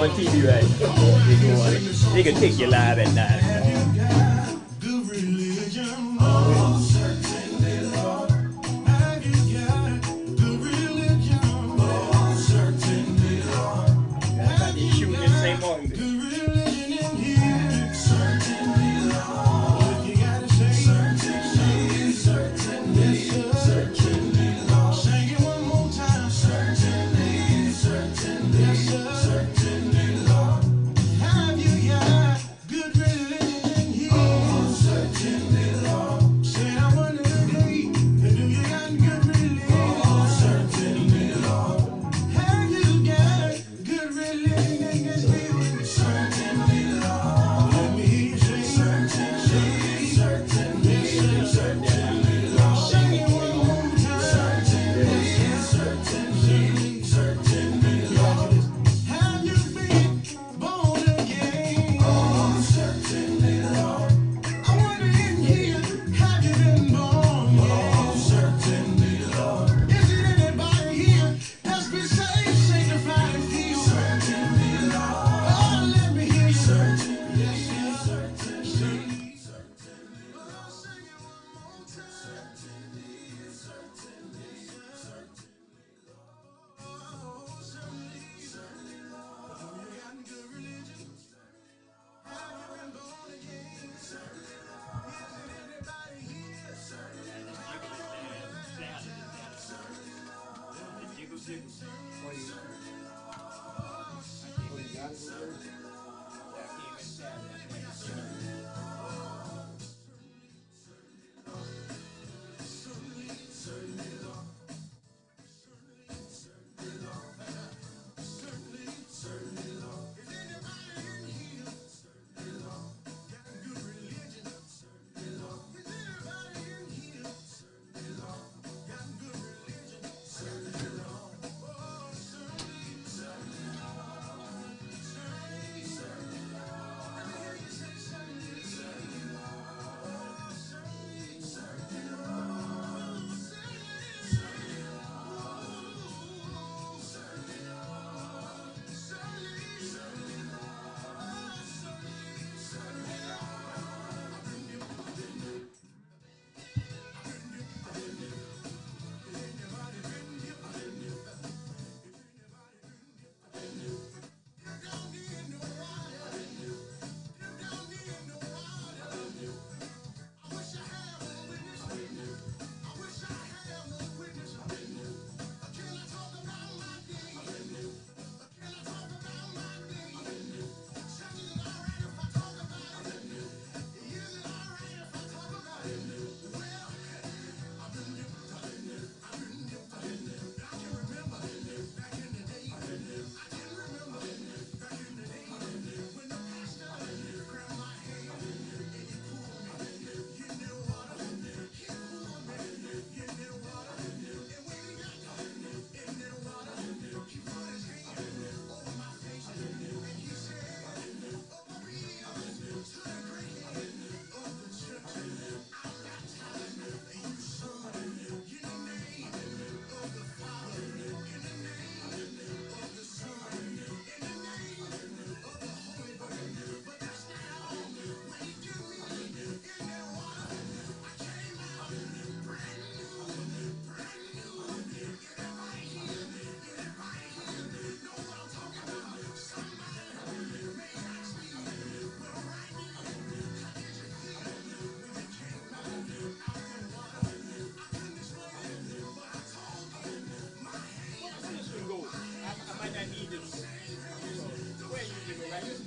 on TV, right? They go on. They can take you live at night. They shooting in the same morning.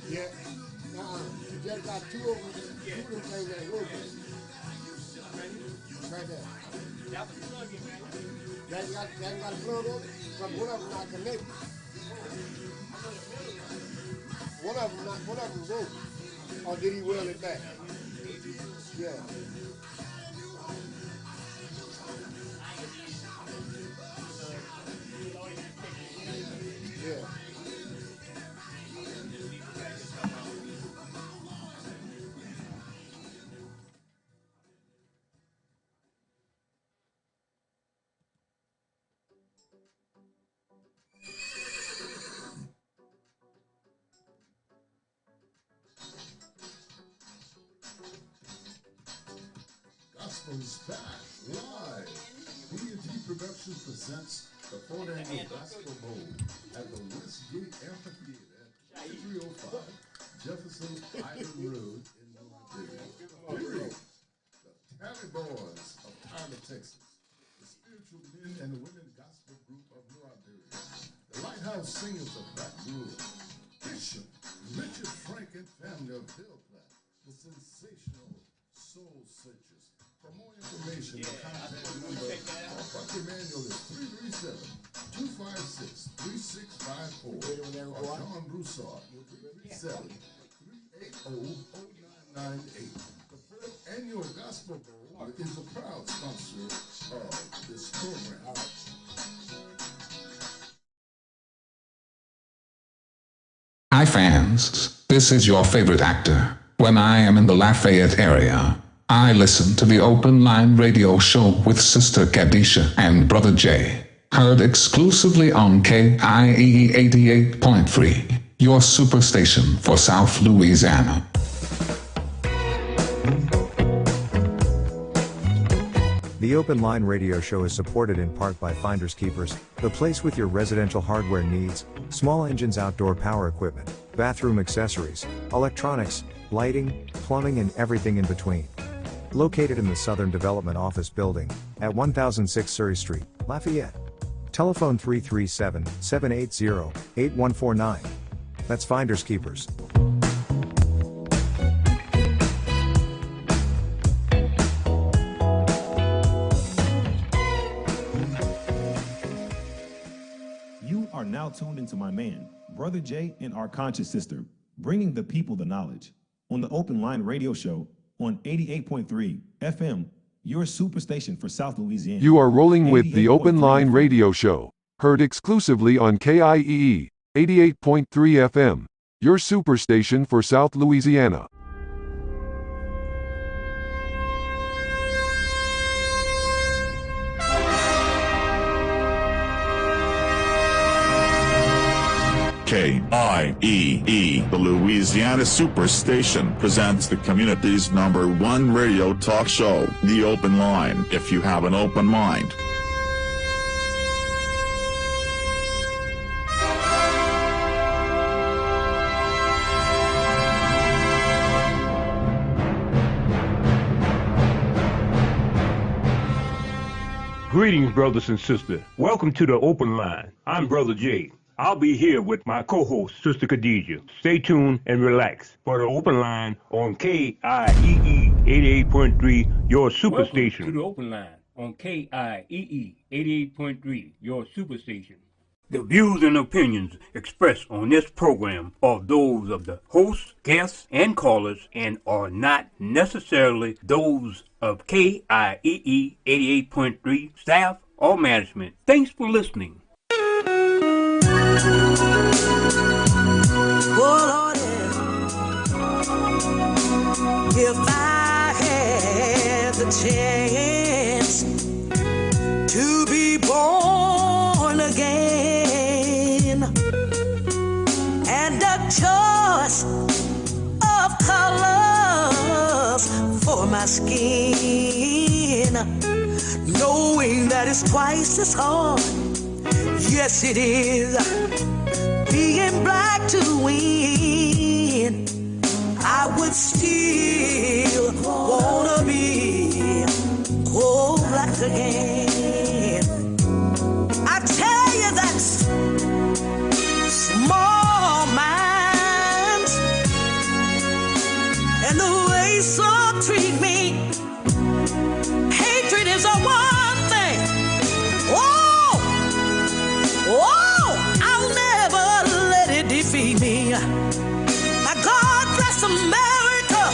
Yeah. You just got two of them, two of them things that working. Right there. That was plugging, man. That got a plug on it? Because one of them not connected. One of them broke. Or did he wheel it back? Yeah. Yeah. Gospel is back live. B&T Productions presents the 4th Annual Gospel Bowl at the Westgate Amphitheater at 305 Jefferson Island Road in New Iberia. The Tally Boys of Tyler, Texas. The spiritual men and women gospel group of New Iberia. The Lighthouse Singers of Baton Rouge. Bishop Richard Frank and family of Bill Platt. The sensational Soul Searchers. For more information, the contact number of Buck Emanuel is 337-256-3654 or John Broussard, 337-380-0998. The 4th Annual Gospel Bowl is a proud sponsor of this program. Hi fans, this is your favorite actor. When I am in the Lafayette area, I listen to the Open Line Radio Show with Sister Kadisha and Brother Jay. Heard exclusively on KIEE 88.3, your superstation for South Louisiana. The Open Line Radio Show is supported in part by Finders Keepers, the place with your residential hardware needs, small engines, outdoor power equipment, bathroom accessories, electronics, lighting, plumbing and everything in between. Located in the Southern Development Office Building, at 1006 Surrey Street, Lafayette. Telephone 337-780-8149. That's Finders Keepers. You are now tuned into my man, Brother Jay, and our conscious sister, bringing the people the knowledge on the Open Line Radio Show on 88.3 FM, your superstation for South Louisiana. You are rolling with the Open Line Radio Show, heard exclusively on KIEE 88.3 FM, your superstation for South Louisiana. KIEE, the Louisiana Superstation, presents the community's #1 radio talk show, The Open Line, if you have an open mind. Greetings, brothers and sisters. Welcome to the Open Line. I'm Brother Jay. I'll be here with my co-host, Sister Khadijah. Stay tuned and relax for the Open Line on KIEE 88.3, your superstation. Welcome to the Open Line on KIEE 88.3, your superstation. The views and opinions expressed on this program are those of the hosts, guests, and callers and are not necessarily those of KIEE 88.3 staff or management. Thanks for listening. Oh Lord, if I had the chance to be born again and a choice of colors for my skin, knowing that it's twice as hard, yes it is, being black to win, I would still wanna be cold black again. I tell you that's small minds and the way some treat me. Hatred is a one thing. Oh, I'll never let it defeat me. My God bless America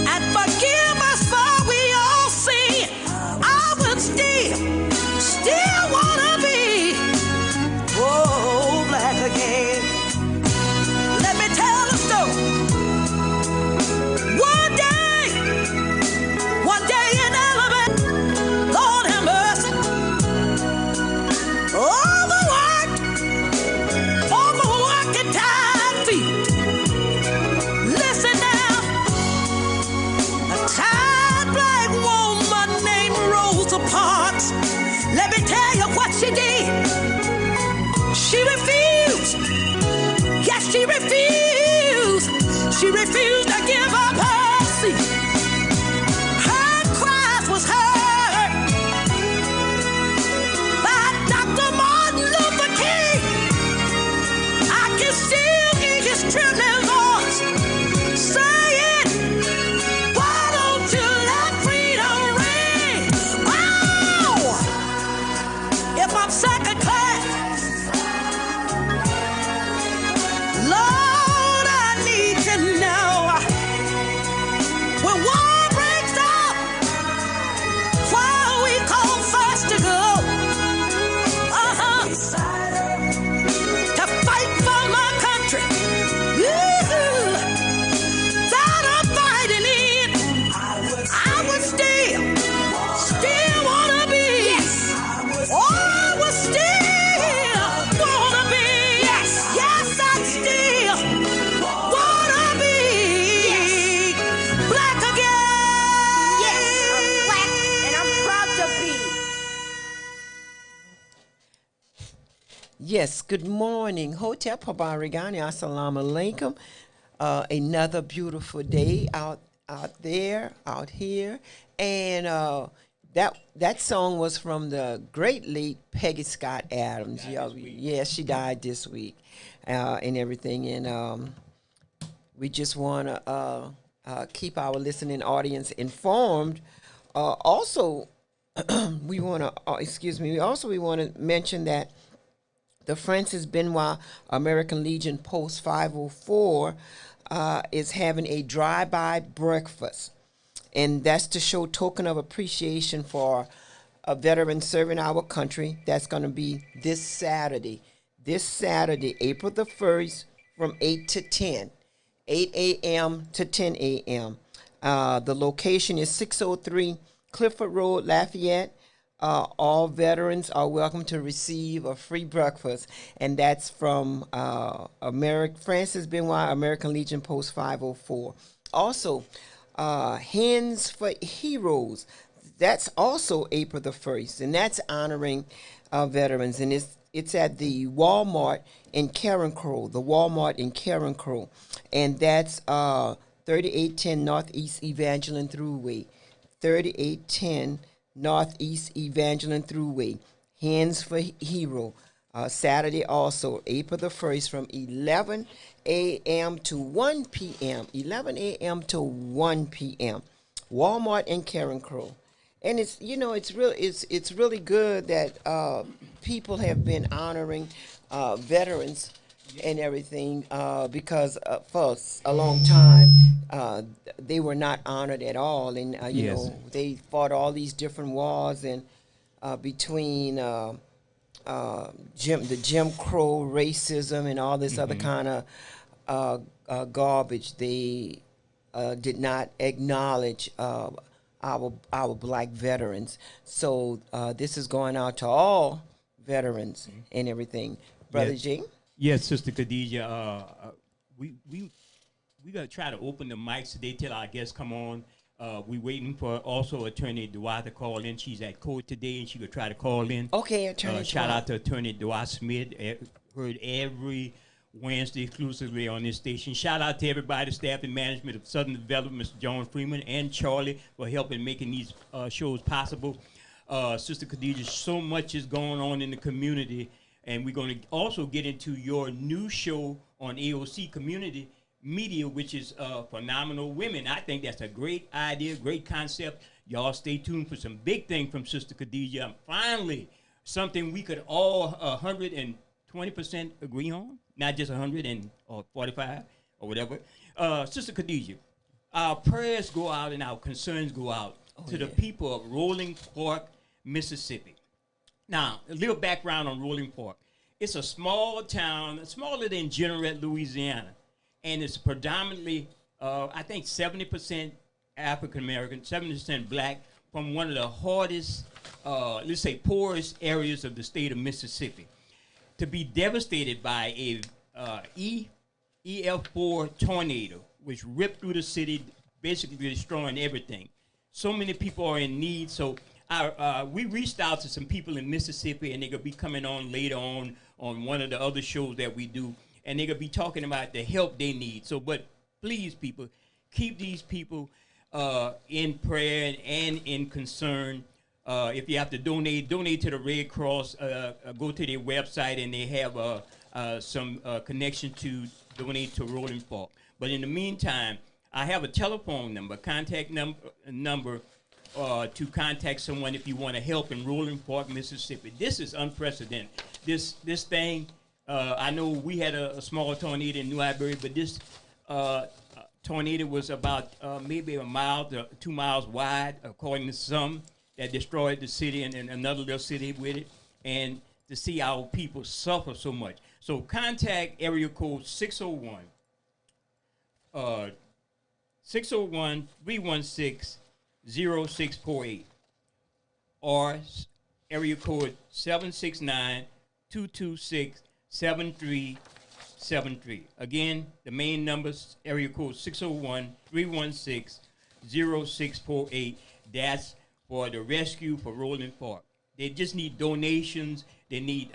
and forgive us for we all sin. I would still wanna be black again. Let me tell a story. One day in Alabama, Lord have mercy. Overworked and tired feet. She refused to give up her seat. Her cries was heard by Dr. Martin Luther King. I can still hear his trembling voice saying, why don't you let freedom ring? Oh, if I'm second class, Lord, I need to know when war breaks out, why we call first to go. To fight for my country. Woo-hoo. That I'm fighting in. I would still wanna be. Oh, I would still wanna be. Yes, I still wanna be black again. Yes, I'm black and I'm proud to be. Yes, good morning. Hotep Habarigani, assalamu alaikum. Another beautiful day out here. And that song was from the great late Peggy Scott Adams. Yeah, she died this week and everything. And we just want to keep our listening audience informed. Also, we want to mention that the Francis Benoit American Legion Post 504 is having a drive-by breakfast. And that's to show token of appreciation for a veteran serving our country. That's going to be this Saturday, April the 1st, from 8 to 10, 8 a.m. to 10 a.m. The location is 603 Clifford Road, Lafayette. All veterans are welcome to receive a free breakfast, and that's from Francis Benoit American Legion Post 504. Also, Hands for Heroes, that's also April the 1st, and that's honoring veterans, and it's at the Walmart in Carencro, and that's 3810 Northeast Evangeline Thruway, 3810 Northeast Evangeline Thruway. Hands for Hero. Saturday also, April the 1st, from 11 a.m. to 1 p.m. 11 a.m. to 1 p.m. Walmart and Carencro. And it's really good that people have been honoring veterans and everything because for a long time they were not honored at all, and they fought all these different wars and between the Jim Crow racism and all this other kind of garbage. They did not acknowledge our black veterans. So this is going out to all veterans and everything. Brother G? Yes, Sister Khadija. We gonna try to open the mics today till our guests come on. We waiting for also Attorney Dwight to call in. She's at court today, and she could try to call in. Okay, Attorney shout Dwight. out to Attorney Dwight Smith. Heard every Wednesday exclusively on this station. Shout out to everybody, staff and management of Southern Development, Mr. John Freeman and Charlie, for helping making these shows possible. Sister Khadija, so much is going on in the community. And we're going to also get into your new show on AOC Community Media, which is Phenomenal Women. I think that's a great idea, great concept. Y'all stay tuned for some big thing from Sister Khadija. Finally, something we could all 120% agree on, not just 145 or whatever. Sister Khadija, our prayers go out and our concerns go out to the people of Rolling Fork, Mississippi. Now, a little background on Rolling Fork. It's a small town, smaller than Jeanerette, Louisiana, and it's predominantly, I think, 70% African-American, 70% black, from one of the hardest, let's say, poorest areas of the state of Mississippi. To be devastated by a EF4 tornado, which ripped through the city, basically destroying everything. So many people are in need, so we reached out to some people in Mississippi, and they're going to be coming on later on one of the other shows that we do, and they're going to be talking about the help they need. So, but please, people, keep these people in prayer and in concern. If you have to donate to the Red Cross. Go to their website, and they have some connection to donate to Rolling Fork. But in the meantime, I have a telephone number, contact number to contact someone if you want to help in Rolling Fork, Mississippi. This is unprecedented. This thing, I know we had a small tornado in New Iberia, but this tornado was about maybe a mile to 2 miles wide, according to some, that destroyed the city and another little city with it. And to see our people suffer so much. So contact area code 601-316-0648 or area code 769-226-7373. Again, the main numbers, area code 601-316-0648. That's for the rescue for Rolling Fork. They just need donations. They need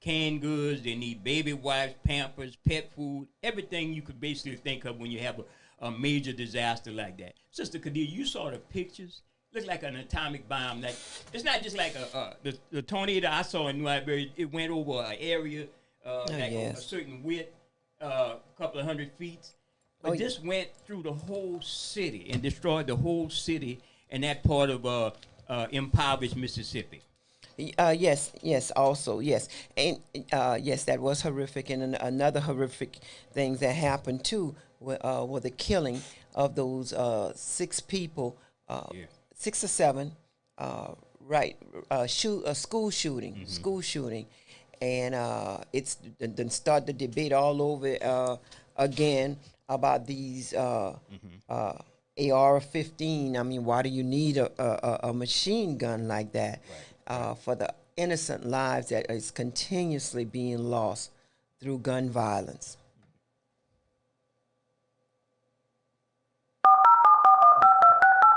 canned goods. They need baby wipes, Pampers, pet food, everything you could basically think of when you have a major disaster like that. Sister Khadija, you saw the pictures. Looked like an atomic bomb. Like, it's not just like the tornado I saw in New Iberia. It went over an area a certain width, a couple of 100 feet. But this went through the whole city and destroyed the whole city in that part of impoverished Mississippi. Yes, also, yes. And yes, that was horrific. And another horrific thing that happened, too, were the killing of those 6 people, 6 or 7, school shooting. And it's then start the debate all over again about these AR-15. I mean, why do you need a machine gun like that for the innocent lives that is continuously being lost through gun violence?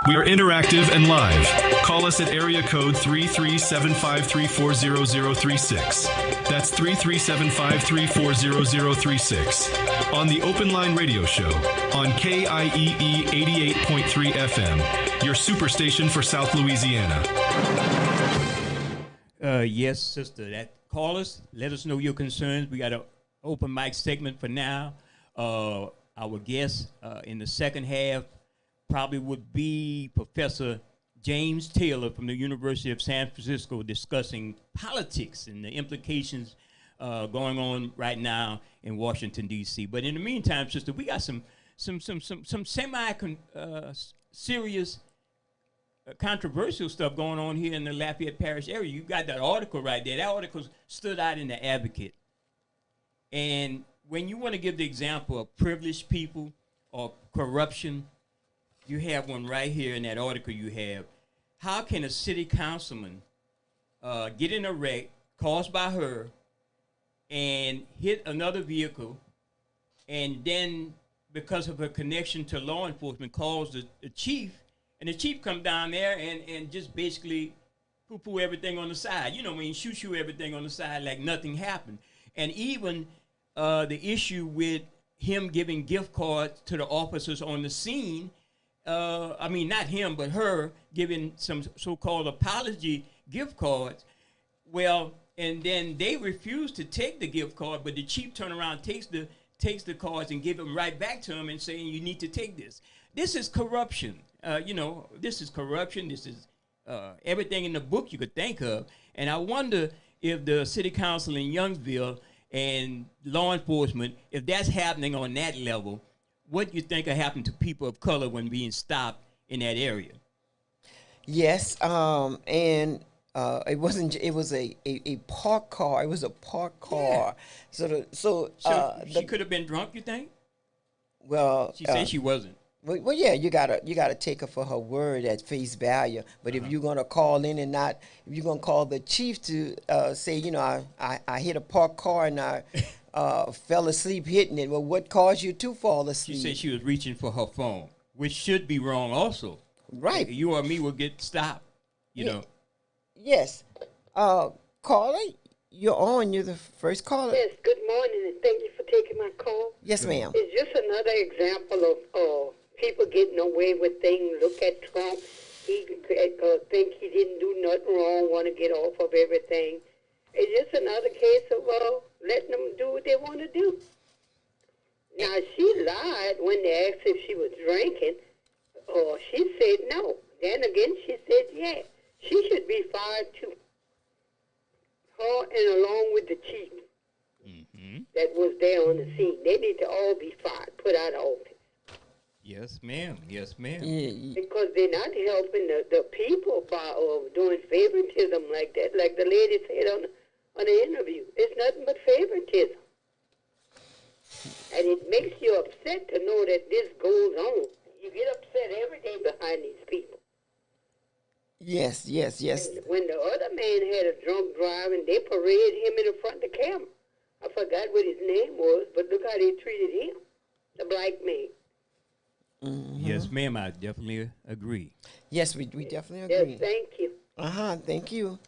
We are interactive and live. Call us at area code 33753400036. That's 33753400036. On the Open Line Radio Show on KIEE 88.3 FM, your superstation for South Louisiana. Yes, sister. Call us. Let us know your concerns. We got an open mic segment for now. Our guest in the second half probably would be Professor James Taylor from the University of San Francisco, discussing politics and the implications going on right now in Washington, D.C. But in the meantime, sister, we got some serious controversial stuff going on here in the Lafayette Parish area. You got that article right there. That article stood out in the Advocate. And when you want to give the example of privileged people or corruption, you have one right here in that article you have. How can a city councilman get in a wreck caused by her and hit another vehicle, and then because of her connection to law enforcement calls the chief, and the chief come down there and just basically poo-poo everything on the side. You know what I mean? Shoot everything on the side like nothing happened. And even the issue with him giving gift cards to the officers on the scene, I mean, not him, but her giving some so-called apology gift cards. Well, and then they refuse to take the gift card, but the chief turn around, takes the cards and give them right back to him and saying, you need to take this. This is corruption. This is corruption. This is everything in the book you could think of. And I wonder if the city council in Youngsville and law enforcement, if that's happening on that level, what do you think will happen to people of color when being stopped in that area? Yes, and it wasn't. It was a parked car. It was a parked car. Yeah. So she could have been drunk. You think? Well, she said she wasn't. Well, yeah, you gotta take her for her word at face value. But if you're gonna call in and if you're gonna call the chief to say, I hit a parked car and I fell asleep hitting it. Well, what caused you to fall asleep? She said she was reaching for her phone, which should be wrong also. Right. You or me will get stopped, you know. Yes. Caller, you're on. You're the first caller. Yes, good morning, and thank you for taking my call. Yes, ma'am. It's just another example of people getting away with things. Look at Trump. He think he didn't do nothing wrong, want to get off of everything. It's just another case of letting them do what they want to do. Now, she lied when they asked if she was drinking. She said no. Then again, she said yeah. She should be fired too. Her and along with the chief that was there on the scene. They need to all be fired, put out of office. Yes, ma'am. Yes, ma'am. Because they're not helping the people by doing favoritism like that. Like the lady said on the interview. It's nothing but favoritism. And it makes you upset to know that this goes on. You get upset every day behind these people. Yes. When the other man had a drunk drive and they paraded him in the front of the camera. I forgot what his name was, but look how they treated him, the black man. Yes, ma'am, I definitely agree. Yes, we definitely agree. Yes, thank you. Thank you.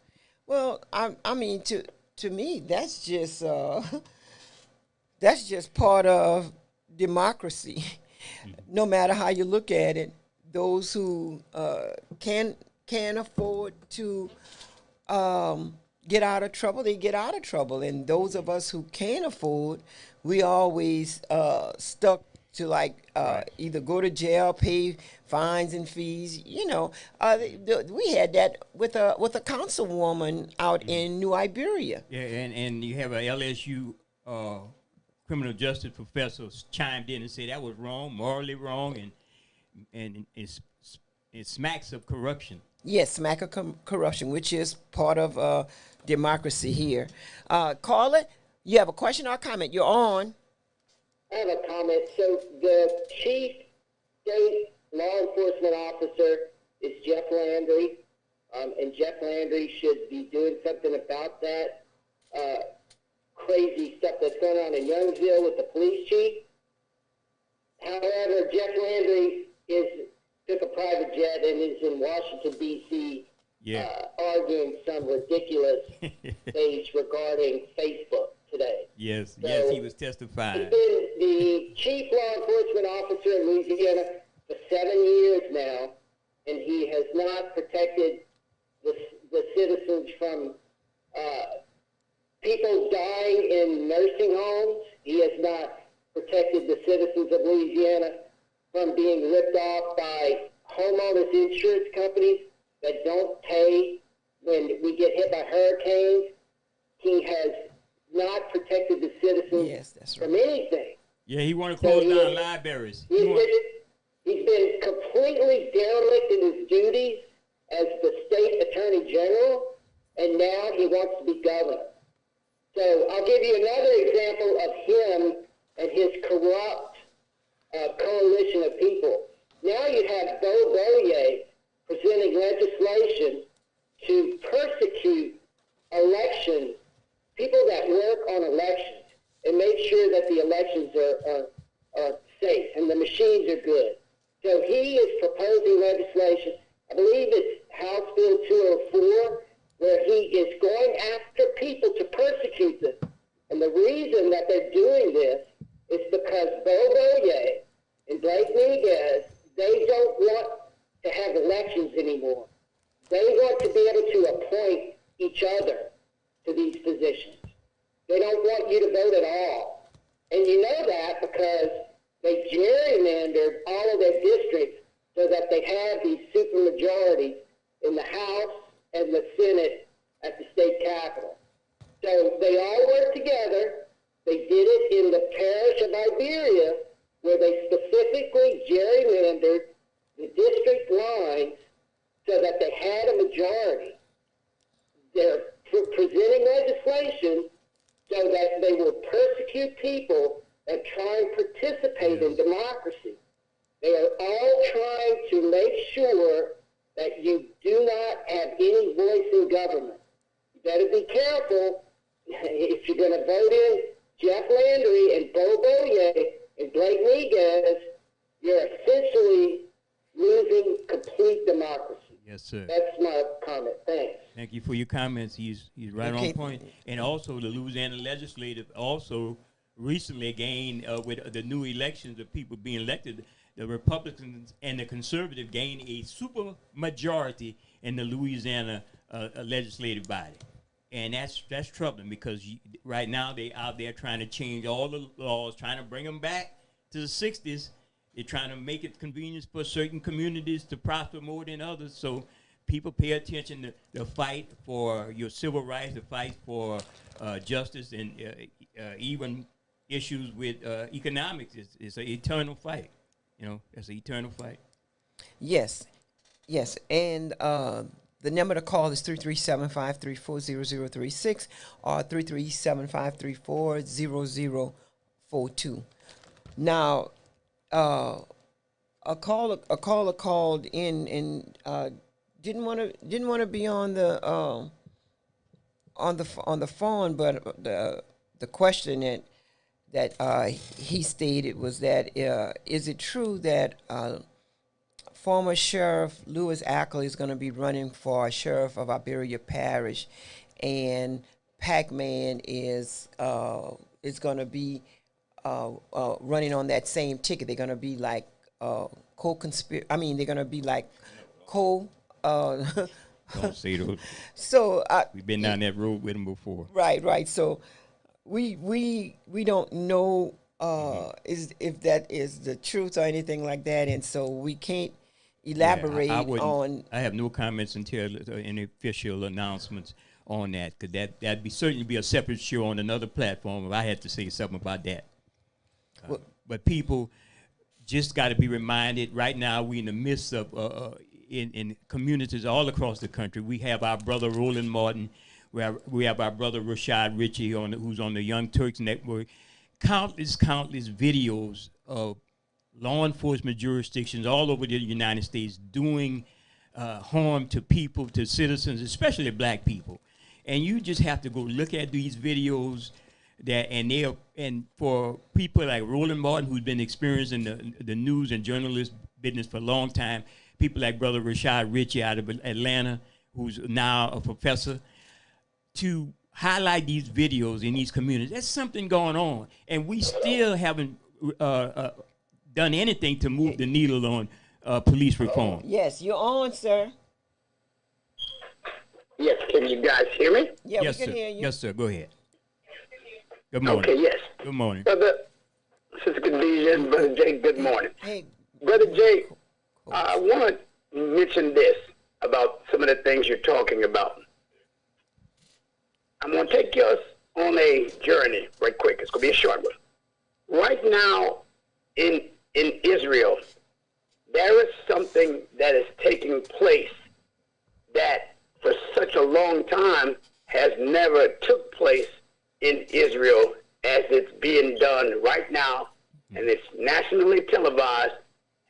Well, I mean, to me, that's just part of democracy. No matter how you look at it, those who can afford to get out of trouble, they get out of trouble. And those of us who can't afford, we always stuck to either go to jail, pay fines and fees. You know, we had that with a councilwoman out in New Iberia. Yeah, and you have a LSU criminal justice professor chimed in and said that was wrong, morally wrong, and it smacks of corruption. Yes, smack of corruption, which is part of democracy here. Caller, you have a question or a comment? You're on. I have a comment. So the chief state law enforcement officer is Jeff Landry, and Jeff Landry should be doing something about that crazy stuff that's going on in Youngsville with the police chief. However, Jeff Landry took a private jet and is in Washington, D.C., arguing some ridiculous things regarding Facebook today. Yes, So, yes, he was testifying. He's been the chief law enforcement officer in Louisiana for 7 years now, and he has not protected the citizens from people dying in nursing homes. He has not protected the citizens of Louisiana from being ripped off by homeowners insurance companies that don't pay when we get hit by hurricanes. He has not protected the citizens from anything. Yeah, he wanted to close down libraries. He's been completely derelict in his duties as the state attorney general, and now he wants to be governor. So I'll give you another example of him and his corrupt coalition of people. Now you have Bo Boye presenting legislation to persecute elections, people that work on elections, and make sure that the elections are safe and the machines are good. So he is proposing legislation, I believe it's House Bill 204, where he is going after people to persecute them. And the reason that they're doing this is because Bo Boye and Blake Miguez, they don't want to have elections anymore. They want to be able to appoint each other to these positions. They don't want you to vote at all. And you know that because they gerrymandered all of their districts so that they have these supermajorities in the House and the Senate at the state capitol. So they all work together. They did it in the parish of Iberia, where they specifically gerrymandered the district lines so that they had a majority. They're presenting legislation so that they will persecute people that try and participate in democracy. They are all trying to make sure that you do not have any voice in government. You better be careful if you're going to vote in Jeff Landry and Bo Boye and Blake Miguez, you're essentially losing complete democracy. Yes, sir. That's my comment. Thanks. Thank you for your comments. He's right Okay. on point. And also, the Louisiana legislative also recently gained with the new elections of people being elected. The Republicans and the Conservatives gained a super majority in the Louisiana legislative body, and that's troubling because right now they out there trying to change all the laws, trying to bring them back to the '60s. They're trying to make it convenient for certain communities to prosper more than others. So people pay attention to the fight for your civil rights, the fight for justice, and even issues with economics. It's an eternal fight. You know, it's an eternal fight. Yes, yes, and the number to call is 337-534-0036 or 337-534-0042. Now, a caller called in and didn't want to be on the phone, but the question that he stated was that is it true that former Sheriff Lewis Ackley is going to be running for sheriff of Iberia Parish, and Pac-Man is going to be running on that same ticket? They're going to be like co-conspirator. I mean, they're going to be like co. Don't say those. So we've been down that road with them before. Right. So we don't know if that is the truth or anything like that, and so we can't elaborate on. I have no comments until any official announcements on that, because that'd certainly be a separate show on another platform if I had to say something about that. But people just got to be reminded. Right now, we're in the midst of in communities all across the country. We have our brother Roland Martin. We have our brother Rashad Ritchie who's on the Young Turks Network. Countless videos of law enforcement jurisdictions all over the United States doing harm to people, to citizens, especially black people. And you just have to go look at these videos and for people like Roland Martin, who's been experiencing the news and journalist business for a long time, people like brother Rashad Ritchie out of Atlanta, who's now a professor, to highlight these videos in these communities. There's something going on, and we still haven't done anything to move the needle on police reform. Yes, you're on, sir. Yes, can you guys hear me? Yeah, yes, we can sir. hear you. Yes, sir. Go ahead. Good morning. Okay, yes. Good morning. Brother, Sister Khadijah, and Brother Jay, good morning. Hey. Brother Jay, I want to mention this about some of the things you're talking about. I'm going to take us on a journey right quick. It's going to be a short one. Right now in Israel, there is something that is taking place that for such a long time has never took place in Israel as it's being done right now, and it's nationally televised,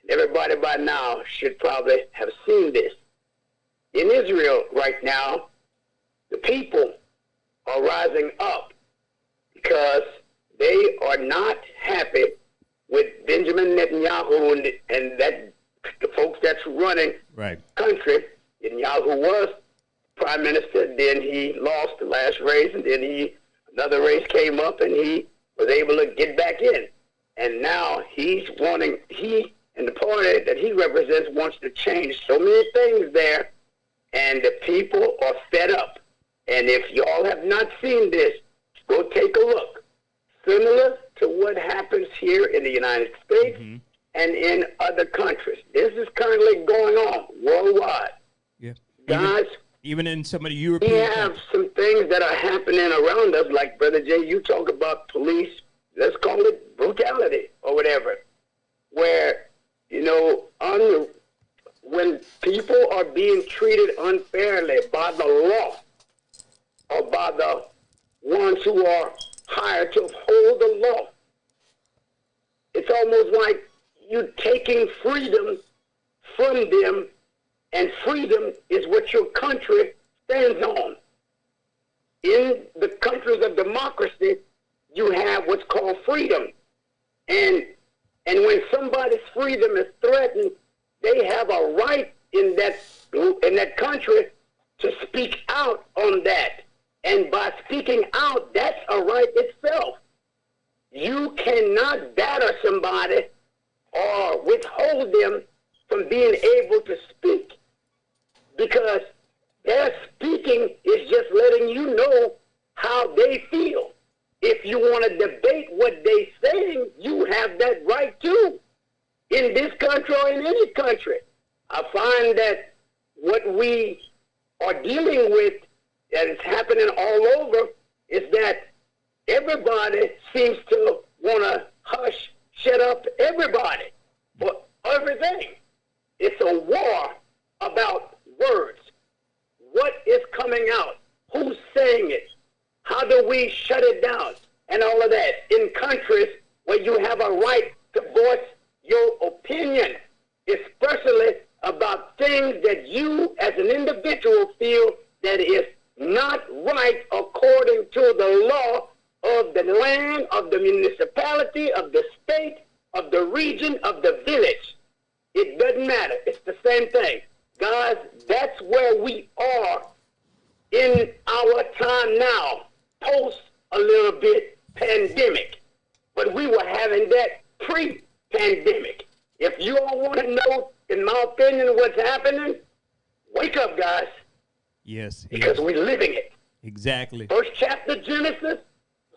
and everybody by now should probably have seen this. In Israel right now, the people are rising up because they are not happy with Benjamin Netanyahu and that the folks that's running country. Netanyahu was prime minister, then he lost the last race, and then another race came up, and he was able to get back in. And now he and the party that he represents wants to change so many things there, and the people are fed up. And if y'all have not seen this, go take a look. Similar to what happens here in the United States and in other countries. This is currently going on worldwide. Yeah. Guys, even in some of the European we have some things that are happening around us, like Brother Jay, you talk about police, let's call it brutality or whatever, where, when people are being treated unfairly by the law or by the ones who are hired to uphold the law, it's almost like you're taking freedom from them, and freedom is what your country stands on. In the countries of democracy, you have what's called freedom. And when somebody's freedom is threatened, they have a right in that country to speak out on that. And by speaking out, that's a right itself. You cannot batter somebody or withhold them from being able to speak, because their speaking is just letting you know how they feel. If you want to debate what they're saying, you have that right too, in this country or in any country. I find that what we are dealing with, that is happening all over, is that everybody seems to want to hush, shut up everybody for everything. It's a war about words. What is coming out? Who's saying it? How do we shut it down? And all of that. In countries where you have a right to voice your opinion, especially about things that you as an individual feel that is not right according to the law of the land, of the municipality, of the state, of the region, of the village. It doesn't matter. It's the same thing. Guys, that's where we are in our time now, post a little bit pandemic. But we were having that pre-pandemic. If you all want to know, in my opinion, what's happening, wake up, guys. Yes. Because we're living it. Exactly. First chapter Genesis,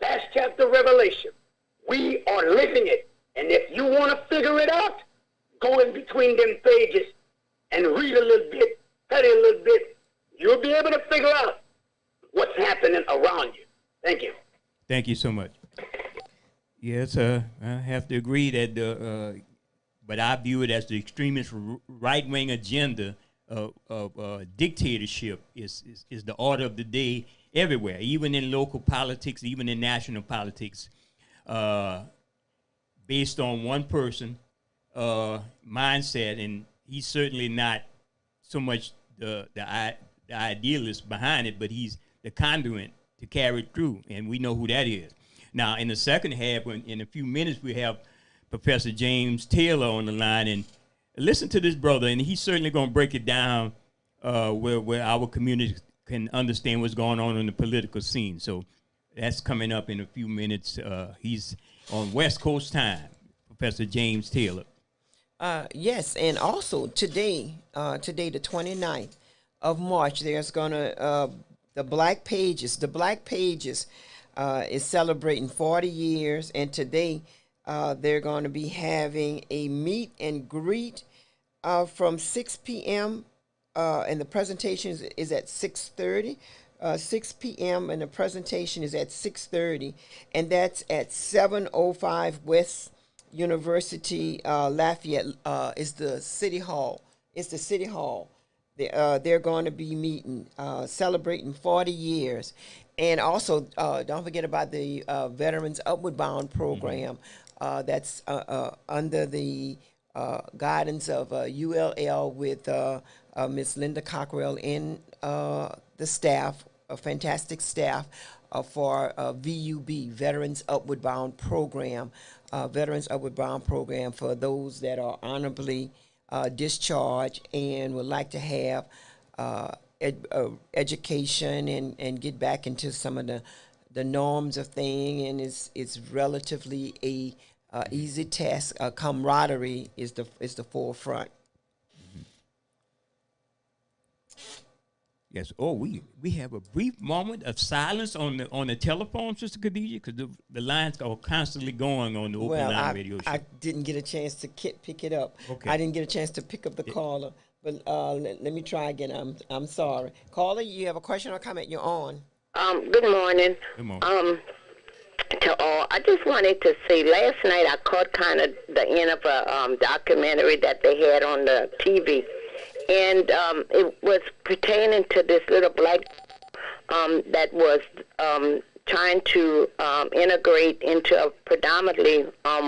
last chapter Revelation. We are living it. And if you want to figure it out, go in between them pages and read a little bit, study a little bit. You'll be able to figure out what's happening around you. Thank you. Thank you so much. Yes, I have to agree that, but I view it as the extremist right-wing agenda of dictatorship is the order of the day everywhere, even in local politics, even in national politics, based on one person mindset, and he's certainly not so much the idealist behind it, but he's the conduit to carry it through, and we know who that is. Now, in the second half, in a few minutes, we have Professor James Taylor on the line, and listen to this brother, and he's certainly going to break it down where our community can understand what's going on in the political scene. So that's coming up in a few minutes. He's on West Coast time, Professor James Taylor. Yes, and also today, the 29th of March, there's going to, the Black Pages is celebrating 40 years, and today they're going to be having a meet and greet from 6 p.m. And the presentation is at 6:30. 6 p.m. and the presentation is at 6:30, and that's at 705 West University Lafayette. Is the City Hall. It's the City Hall. They're going to be meeting, celebrating 40 years. And also, don't forget about the Veterans Upward Bound program. That's under the guidance of ULL with Miss Linda Cockrell and the staff, a fantastic staff for VUB, Veterans Upward Bound program. Veterans Upward Bound program for those that are honorably discharged and would like to have education and get back into some of the norms of thing, and it's relatively a easy task. Camaraderie is the forefront. Yes. Oh, we have a brief moment of silence on the telephone, Sister Khadijah, because the lines are constantly going on the open line radio show. I didn't get a chance to pick it up. Okay. I didn't get a chance to pick up the caller, but let me try again. I'm sorry. Caller, you have a question or comment? You're on. Good morning. Good morning. To all, I just wanted to say, last night I caught kind of the end of a documentary that they had on the TV. And it was pertaining to this little black that was trying to integrate into a predominantly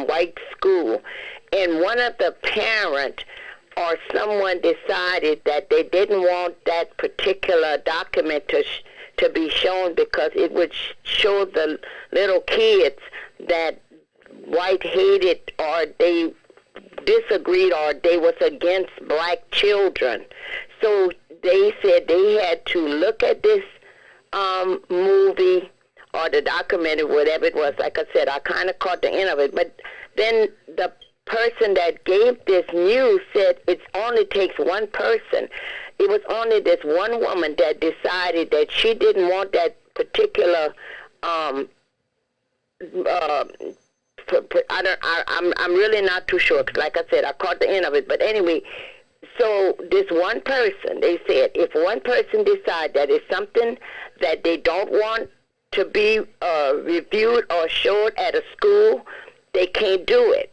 white school. And one of the parents or someone decided that they didn't want that particular document to be shown because it would show the little kids that white hated or they disagreed or they was against black children. So they said they had to look at this movie or the documentary, whatever it was. Like I said, I kind of caught the end of it. But then the person that gave this news said it only takes one person. It was only this one woman that decided that she didn't want that particular I'm really not too sure, 'cause like I said, I caught the end of it. But anyway, so this one person, they said, if one person decides that it's something that they don't want to be reviewed or showed at a school, they can't do it.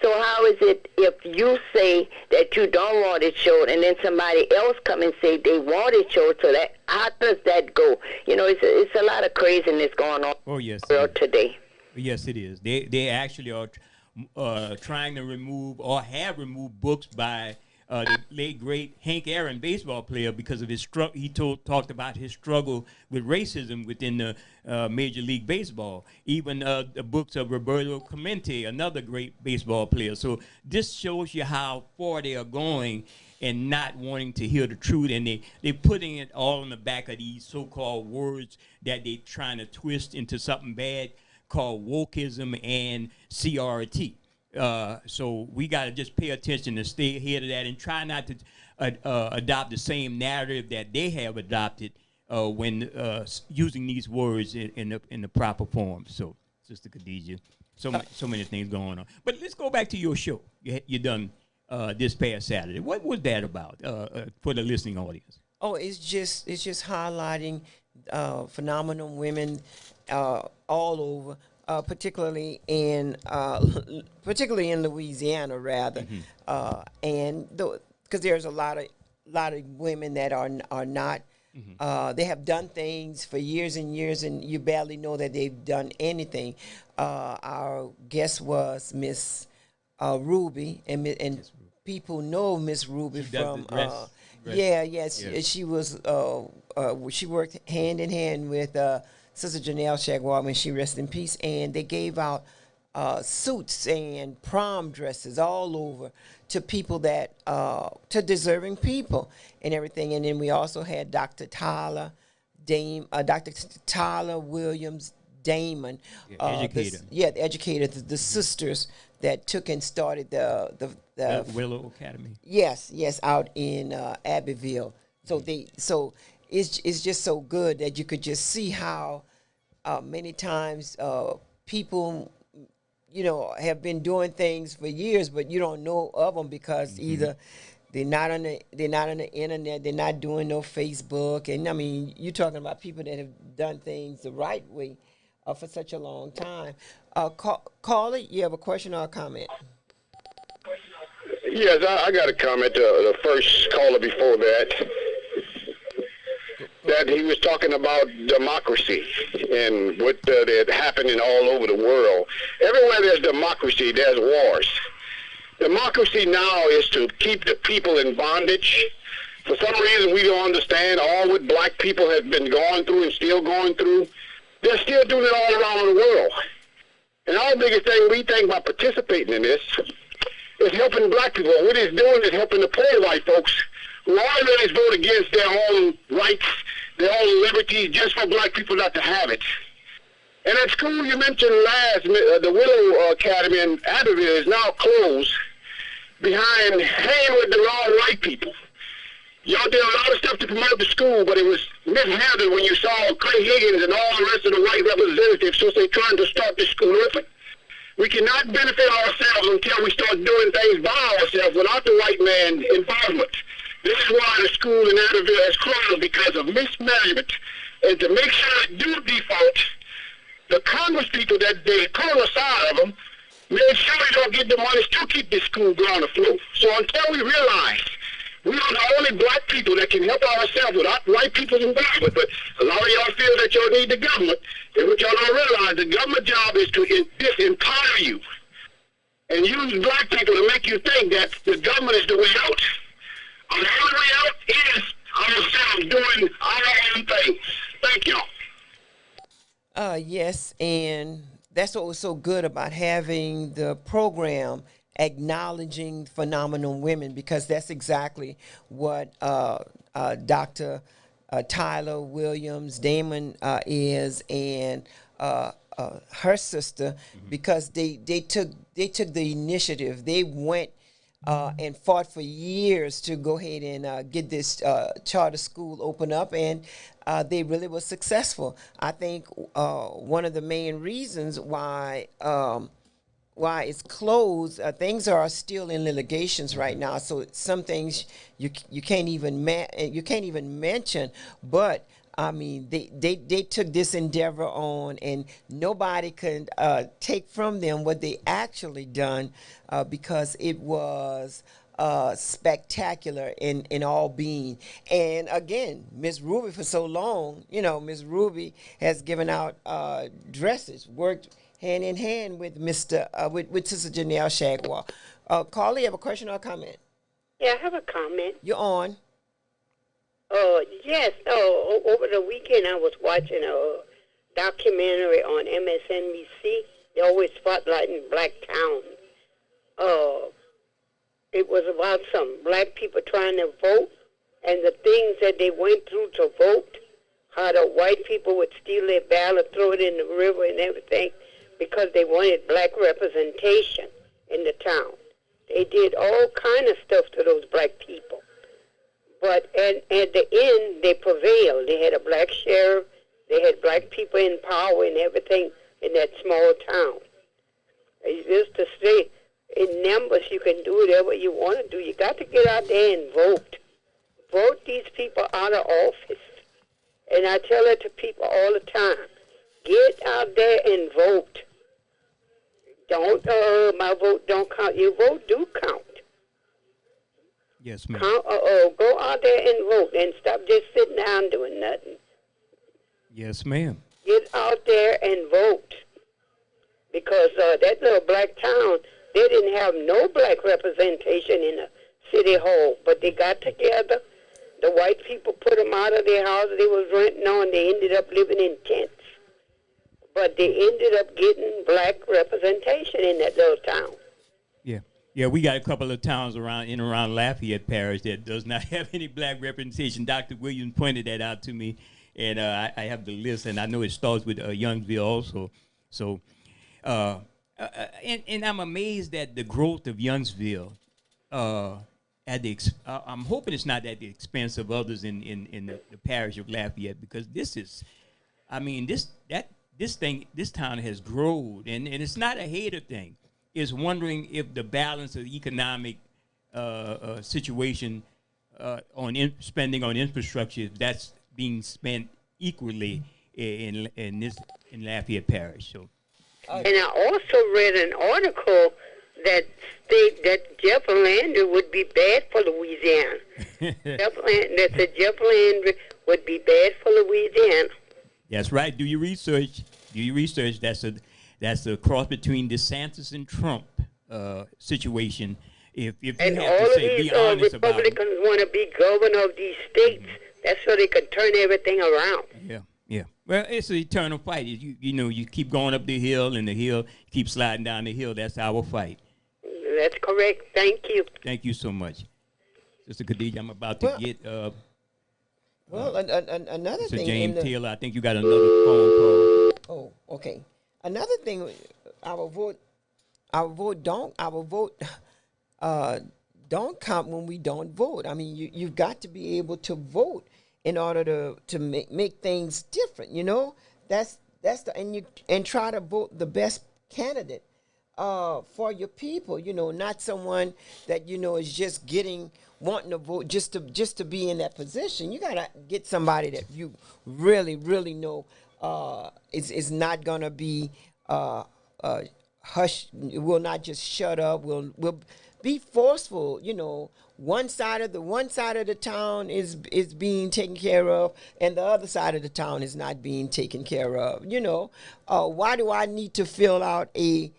So how is it if you say that you don't want it showed, and then somebody else come and say they want it showed? So that, how does that go? You know, it's a lot of craziness going on. Oh yes, in the world today. Yes, it is. They actually are trying to remove or have removed books by the late great Hank Aaron, baseball player, because of his struggle. He talked about his struggle with racism within the Major League Baseball. Even the books of Roberto Clemente, another great baseball player. So this shows you how far they are going and not wanting to hear the truth, and they're putting it all in the back of these so-called words that they're trying to twist into something bad called wokeism and CRT. So we got to just pay attention and stay ahead of that and try not to adopt the same narrative that they have adopted when using these words in the proper form. So, Sister Khadijah, so many things going on. But let's go back to your show. You done this past Saturday. What was that about for the listening audience? Oh, it's just highlighting phenomenal women all over. Particularly in Louisiana, rather, and because there's a lot of women that are not. They have done things for years and years, and you barely know that they've done anything. Our guest was Miss Ruby, and people know Miss Ruby from. She was. She worked hand in hand with. Sister Janelle Shagwar, when she rested in peace, and they gave out suits and prom dresses all over to people that to deserving people and everything. And then we also had Dr. Tyler Williams Damon, the educator, the sisters that took and started the Willow Academy. Yes, out in Abbeville. So it's just so good that you could just see how many times people, have been doing things for years, but you don't know of them because either they're not on the internet, they're not doing no Facebook, and I mean, you're talking about people that have done things the right way for such a long time. Caller, you have a question or a comment? Yes, I got a comment. The first caller before that he was talking about democracy and what is happening all over the world. Everywhere there's democracy, there's wars. Democracy now is to keep the people in bondage. For some reason, we don't understand all what black people have been going through and still going through. They're still doing it all around the world. And our biggest thing we think about participating in this is helping black people. What it's doing is helping the poor white folks who always vote against their own rights, their own liberties, just for black people not to have it. And at school you mentioned last, the Willow Academy in Abbeville is now closed behind hanging with the wrong white people. Y'all did a lot of stuff to promote the school, but it was mishandled when you saw Clay Higgins and all the rest of the white representatives since they trying to start the school open. We cannot benefit ourselves until we start doing things by ourselves without the white man involvement. This is why the school in Abbeville is closed, because of mismanagement. And to make sure it do default, the Congress people that they pull aside of them made sure they don't get the money to keep this school going afloat. So until we realize we are the only black people that can help ourselves without white people's involvement, but a lot of y'all feel that y'all need the government, and what y'all don't realize, the government job is to empower you and use black people to make you think that the government is the way out. And the only way out is ourselves doing our own things. Thank y'all. Yes, and that's what was so good about having the program acknowledging phenomenal women, because that's exactly what Dr. Tyler Williams Damon is, and her sister, because they took the initiative. They went and fought for years to go ahead and get this charter school open up, and they really were successful. I think one of the main reasons why it's closed, things are still in litigations right now. So some things you can't even mention, but I mean, they took this endeavor on, and nobody could take from them what they actually done, because it was spectacular in all being. And again, Miss Ruby, for so long, Miss Ruby has given out dresses, worked hand in hand with with Sister Janelle Shagwell. Carly, you have a question or a comment? Yeah, I have a comment. You're on. Yes. Over the weekend I was watching a documentary on MSNBC. They always spotlighting black towns. It was about some black people trying to vote, and the things that they went through to vote. How the white people would steal their ballot, throw it in the river and everything, because they wanted black representation in the town. They did all kind of stuff to those black people. But at the end, they prevailed. They had a black sheriff. They had black people in power and everything in that small town. It's just to say, in numbers, you can do whatever you want to do. You got to get out there and vote. Vote these people out of office. And I tell it to people all the time. Get out there and vote. Don't, my vote don't count. Your vote do count. Yes, ma'am. Go out there and vote, and stop just sitting down doing nothing. Yes, ma'am. Get out there and vote. Because that little black town, they didn't have no black representation in the city hall, but they got together. The white people put them out of their houses they was renting on. They ended up living in tents. But they ended up getting black representation in that little town. Yeah, we got a couple of towns around Lafayette Parish that does not have any black representation. Dr. Williams pointed that out to me, and I have the list, and I know it starts with Youngsville also. So, and I'm amazed at the growth of Youngsville. I'm hoping it's not at the expense of others in the parish of Lafayette, because this town has grown, and it's not a hater thing. Is wondering if the balance of the economic situation on spending on infrastructure, if that's being spent equally in Lafayette Parish. So, and I also read an article that stated that Jeff Lander would be bad for Louisiana. Jeff Lander would be bad for Louisiana. That's right. Do your research. That's a cross between DeSantis and Trump situation. If you and have all to of say, these be honest about it. Republicans want to be governor of these states. That's so they can turn everything around. Yeah. Well, it's an eternal fight. You keep going up the hill, and the hill keep sliding down the hill. That's our fight. That's correct. Thank you. Thank you so much, Sister Khadija. I'm about to get. Another so thing. James Taylor, I think you got another phone call. Oh, okay. Another thing, our vote don't count when we don't vote. I mean, you've got to be able to vote in order to make things different. And try to vote the best candidate for your people. Not someone that is just wanting to vote just to be in that position. You gotta get somebody that you really, really know is not gonna be hush. Will not just shut up. Will be forceful. One side of the town is being taken care of, and the other side of the town is not being taken care of. Why do I need to fill out a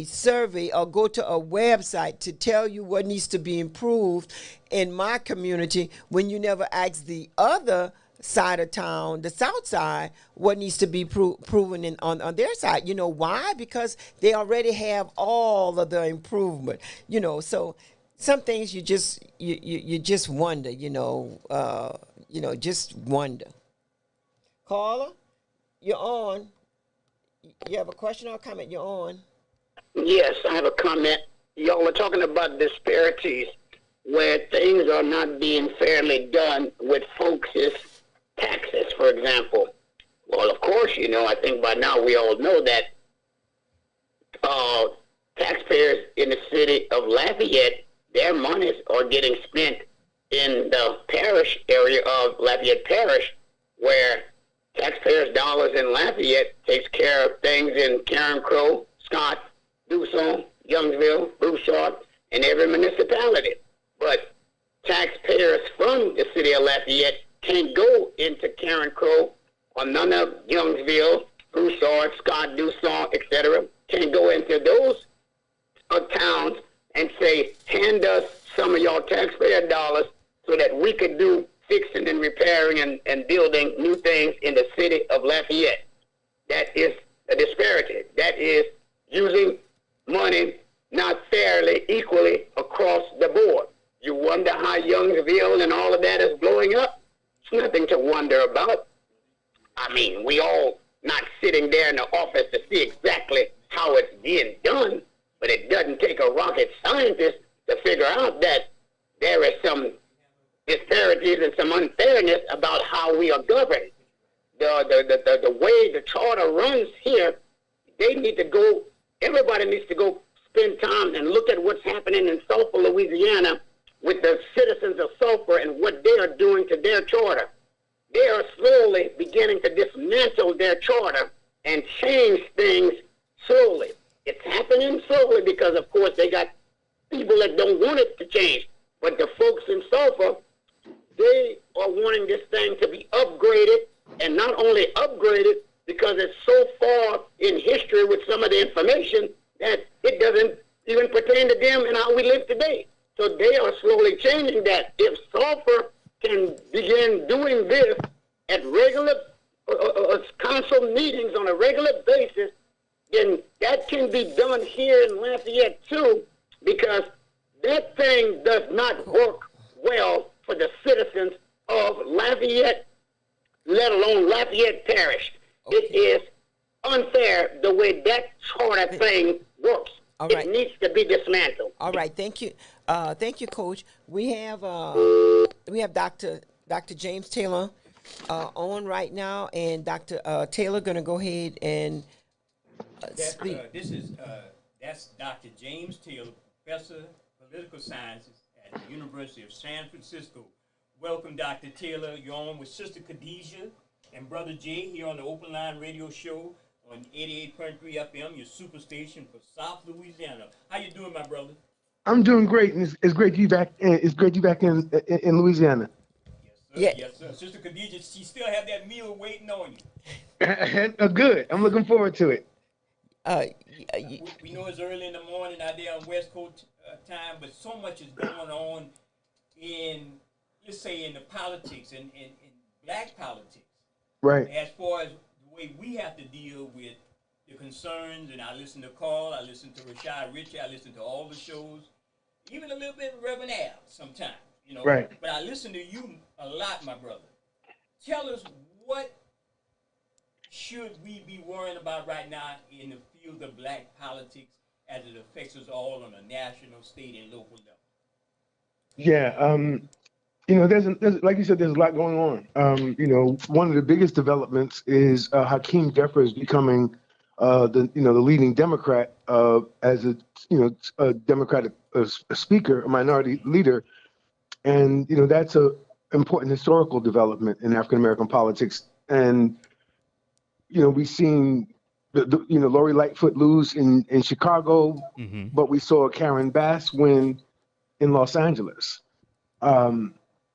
survey or go to a website to tell you what needs to be improved in my community when you never ask the other side of town, the south side, what needs to be proven on their side. You know why? Because they already have all of the improvement. So some things you just wonder. Just wonder. Caller, you're on. You have a question or a comment? You're on. Yes, I have a comment. Y'all are talking about disparities where things are not being fairly done with folks' taxes, for example. Well, of course, I think by now we all know that taxpayers in the city of Lafayette, their monies are getting spent in the parish area of Lafayette Parish, where taxpayers' dollars in Lafayette takes care of things in Karen Crow, Scott, Dusson, Youngsville, Bouchard, and every municipality. But taxpayers from the city of Lafayette can't go into Karen Crow or none of Youngsville, Broussard, Scott, Dusson, etc. Can't go into those towns and say, hand us some of your taxpayer dollars so that we could do fixing and repairing and building new things in the city of Lafayette. That is a disparity. That is using money not fairly, equally across the board. You wonder how Youngsville and all of that is blowing up? It's nothing to wonder about. I mean, we all not sitting there in the office to see exactly how it's being done, but it doesn't take a rocket scientist to figure out that there is some disparities and some unfairness about how we are governed. The way the charter runs here, they need to go, everybody needs to go spend time and look at what's happening in Sulphur, Louisiana, with the citizens of Sulphur and what they are doing to their charter. They are slowly beginning to dismantle their charter and change things slowly. It's happening slowly because, of course, they got people that don't want it to change. But the folks in Sulphur, they are wanting this thing to be upgraded, and not only upgraded because it's so far in history with some of the information that it doesn't even pertain to them and how we live today. So they are slowly changing that. If Sulphur can begin doing this at regular council meetings on a regular basis, then that can be done here in Lafayette too, because that thing does not work well for the citizens of Lafayette, let alone Lafayette Parish. Okay. It is unfair the way that charter thing works. All right. It needs to be dismantled. All right, thank you. Thank you, Coach. We have Dr. James Taylor on right now, and Dr. Taylor going to go ahead and speak. That's Dr. James Taylor, Professor of Political Sciences at the University of San Francisco. Welcome, Dr. Taylor. You're on with Sister Khadijah and Brother Jay here on the Open Line Radio Show on 88.3 FM, your superstation for South Louisiana. How you doing, my brother? I'm doing great, and it's great to be back. It's great to be back in Louisiana. Yes, sir. Yes, sir. Sister Khadijah, she still have that meal waiting on you. Good. I'm looking forward to it. We know it's early in the morning out there on West Coast time, but so much is going on in, let's say, in the politics and in black politics. Right. As far as the way we have to deal with the concerns, and I listen to Carl, I listen to Rashad Ritchie, I listen to all the shows, even a little bit of Reverend Al sometimes, you know. Right. But I listen to you a lot, my brother. Tell us, what should we be worrying about right now in the field of black politics as it affects us all on a national, state, and local level? Yeah, you know, there's like you said, there's a lot going on. You know, one of the biggest developments is Hakeem Jeffers becoming the leading Democrat as a Democratic speaker, a minority leader, and you know that's a important historical development in African American politics. And you know, we've seen Lori Lightfoot lose in Chicago, but we saw Karen Bass win in Los Angeles.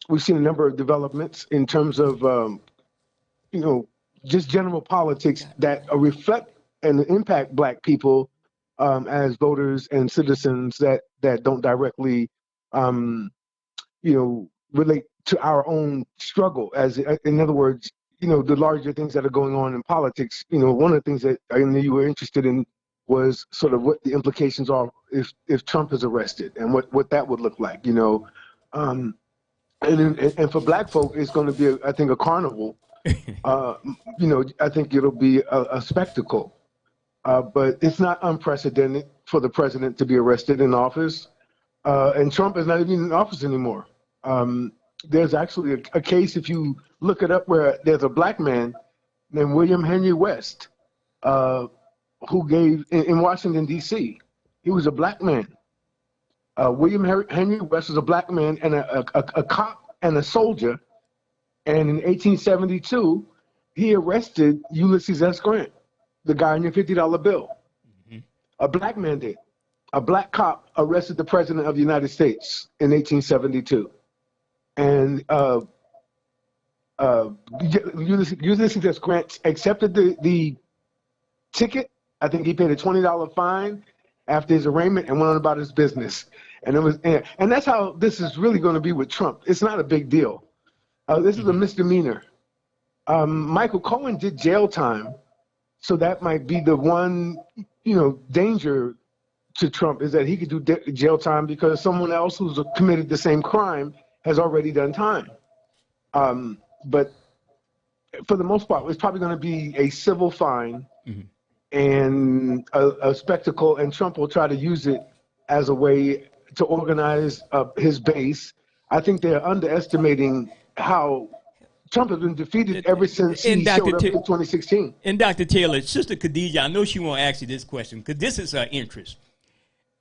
We've seen a number of developments in terms of, just general politics that reflect and impact Black people as voters and citizens that don't directly, relate to our own struggle. As in other words, the larger things that are going on in politics. One of the things that I knew you were interested in was sort of what the implications are if Trump is arrested and what that would look like. And for Black folk, it's going to be, I think, a carnival. I think it'll be a spectacle. But it's not unprecedented for the president to be arrested in office. And Trump is not even in office anymore. There's actually a case, if you look it up, where there's a Black man named William Henry West who gave, in Washington, D.C., he was a Black man. William Henry West was a Black man and a cop and a soldier. And in 1872, he arrested Ulysses S. Grant, the guy on your $50 bill. Mm-hmm. A Black man did. A Black cop arrested the President of the United States in 1872. And Ulysses S. Grant accepted the ticket. I think he paid a $20 fine after his arraignment and went on about his business. And that's how this is really going to be with Trump. It's not a big deal. This is a misdemeanor. Michael Cohen did jail time, so that might be the one, danger to Trump, is that he could do jail time because someone else who's committed the same crime has already done time. But for the most part, it's probably going to be a civil fine and a spectacle, and Trump will try to use it as a way to organize his base. I think they're underestimating how Trump has been defeated ever since he showed up in 2016. And Dr. Taylor, Sister Khadijah, I know she won't ask you this question because this is her interest.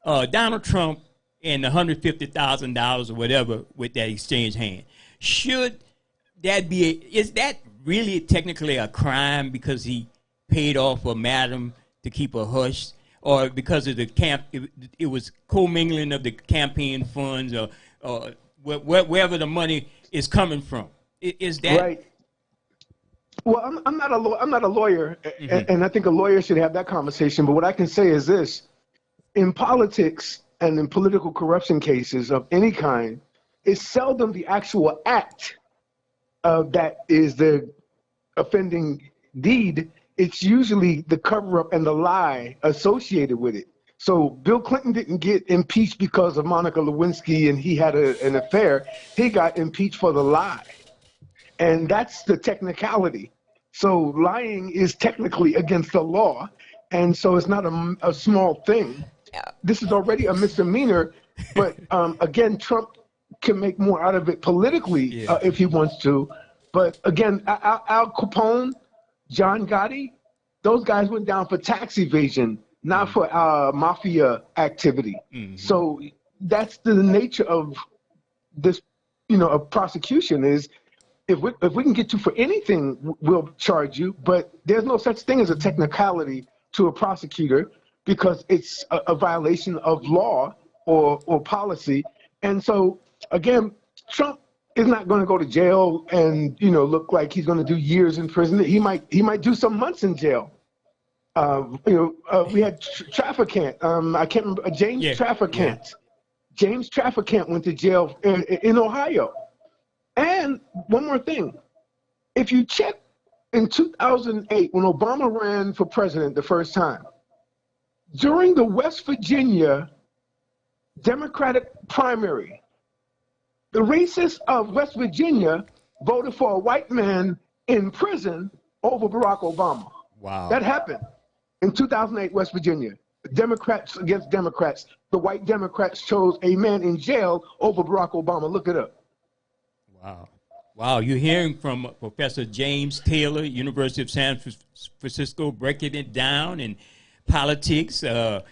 Donald Trump and the $150,000 or whatever with that exchange hand, should that be, is that really technically a crime because he paid off a madam to keep her hush, or because of the it was commingling of the campaign funds, or wherever the money is coming from? Is that right? Well, I'm not a lawyer, and I think a lawyer should have that conversation. But what I can say is this: in politics and in political corruption cases of any kind, it's seldom the actual act that is the offending deed. It's usually the cover-up and the lie associated with it. So Bill Clinton didn't get impeached because of Monica Lewinsky and he had an affair. He got impeached for the lie. And that's the technicality. So lying is technically against the law. And so it's not a small thing. This is already a misdemeanor. But again, Trump can make more out of it politically if he wants to. But again, Al Capone, John Gotti, those guys went down for tax evasion, not for mafia activity. So that's the nature of this, of prosecution is if we can get you for anything, we'll charge you. But there's no such thing as a technicality to a prosecutor because it's a violation of law or policy. And so, again, Trump is not going to go to jail and look like he's going to do years in prison. He might do some months in jail. We had Trafficant. I can't remember James Trafficant. Yeah. James Trafficant went to jail in Ohio. And one more thing, if you check in 2008 when Obama ran for president the first time, during the West Virginia Democratic primary, the racists of West Virginia voted for a white man in prison over Barack Obama. Wow. That happened in 2008, West Virginia. Democrats against Democrats. The white Democrats chose a man in jail over Barack Obama. Look it up. Wow. Wow. You're hearing from Professor James Taylor, University of San Francisco, breaking it down in politics. A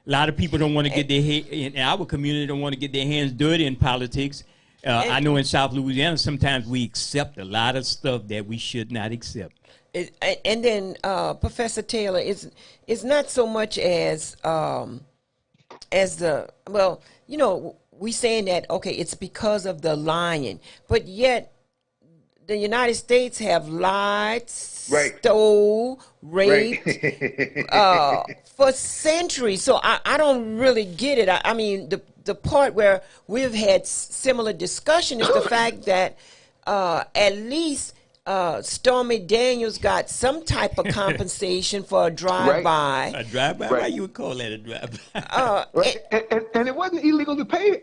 lot of people don't want to get their in our community don't want to get their hands dirty in politics. I know in South Louisiana, sometimes we accept a lot of stuff that we should not accept. And then, Professor Taylor, it's not so much as the, well, we saying that, okay, it's because of the lying, but yet the United States have lied, stole, raped for centuries. So I don't really get it. I mean, the the part where we've had similar discussion is the fact that at least Stormy Daniels got some type of compensation for a drive-by. A drive-by? Right. Why you would call that a drive-by? Right. And it wasn't illegal to pay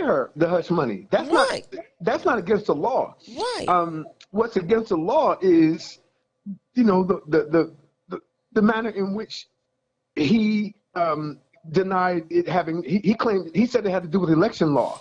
her the hush money. That's not against the law. Right. What's against the law is, the manner in which he denied it having. He said it had to do with election law,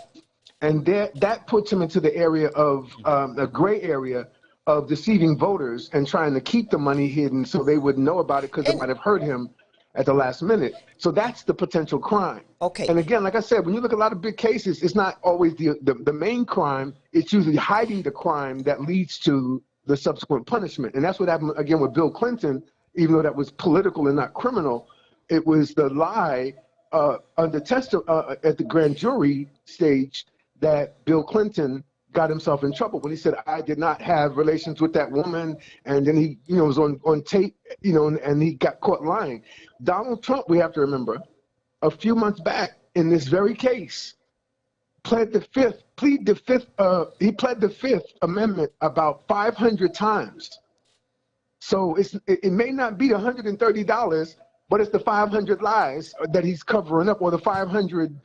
and that puts him into the area of a gray area of deceiving voters and trying to keep the money hidden so they wouldn't know about it because it might have hurt him at the last minute. So that's the potential crime. Okay. And again, like I said, when you look at a lot of big cases, it's not always the main crime. It's usually hiding the crime that leads to the subsequent punishment. And that's what happened again with Bill Clinton, even though that was political and not criminal. It was the lie under test at the grand jury stage that Bill Clinton got himself in trouble when he said, I did not have relations with that woman. And then he, was on tape, and he got caught lying. Donald Trump, we have to remember, a few months back in this very case, pled the Fifth Amendment about 500 times. So it may not be $130, but it's the 500 lies that he's covering up, or the 500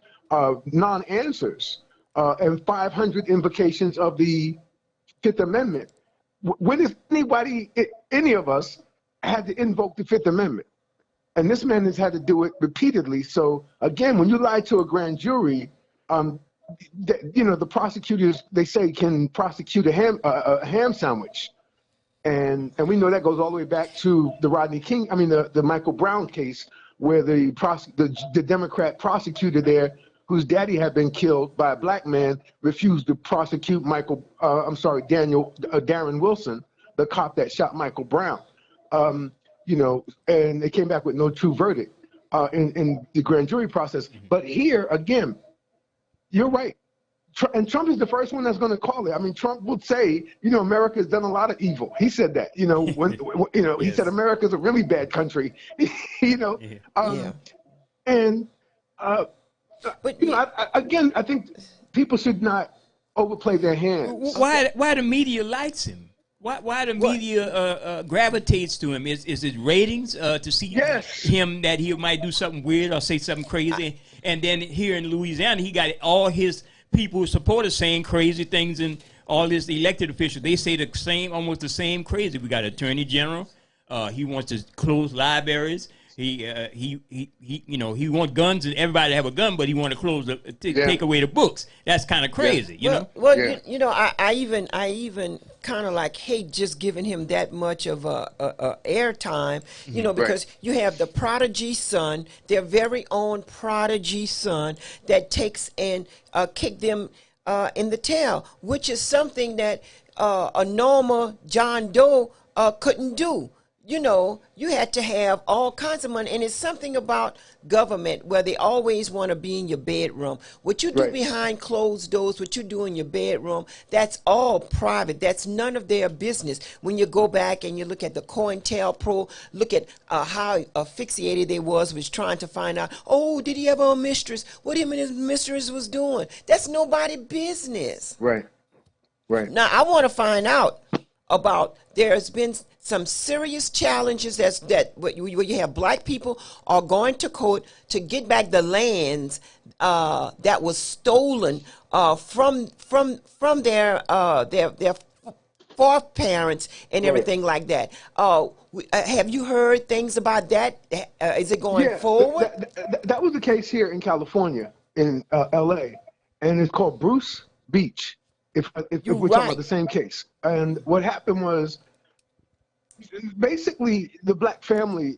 non-answers. And 500 invocations of the Fifth Amendment. When has any of us, had to invoke the Fifth Amendment? And this man has had to do it repeatedly. So again, when you lie to a grand jury, the prosecutors, they say, can prosecute a ham sandwich. And we know that goes all the way back to the the Michael Brown case, where the Democrat prosecutor there, whose daddy had been killed by a black man, refused to prosecute Darren Wilson, the cop that shot Michael Brown. And they came back with no true verdict in the grand jury process. But here, again, you're right. And Trump is the first one that's going to call it. I mean, Trump would say, America has done a lot of evil. He said that, he said America's a really bad country, But I think people should not overplay their hands. Why the media likes him? Why the media gravitates to him? Is it ratings to see him that he might do something weird or say something crazy? And then here in Louisiana, he got all his people, supporters, saying crazy things, and all his elected officials, they say almost the same crazy. We got Attorney General. He wants to close libraries. He wants guns and everybody to have a gun, but he want to take away the books. That's kind of crazy, you know. Well, I even kind of like hate just giving him that much of a airtime, because you have the prodigy son, their very own prodigy son, that takes and kick them in the tail, which is something that a normal John Doe couldn't do. You had to have all kinds of money. And it's something about government where they always want to be in your bedroom. What you do behind closed doors, what you do in your bedroom, that's all private. That's none of their business. When you go back and you look at the COINTELPRO, look at how asphyxiated they was trying to find out, did he have a mistress? What him and his mistress was doing? That's nobody's business. Right. Now, I want to find out about, there's been some serious challenges where you have black people are going to court to get back the lands that was stolen from their foreparents and everything like that. Have you heard things about that? Is it going forward? That was the case here in California, in L.A., and it's called Bruce Beach. If we're talking about the same case. And what happened was, basically, the black family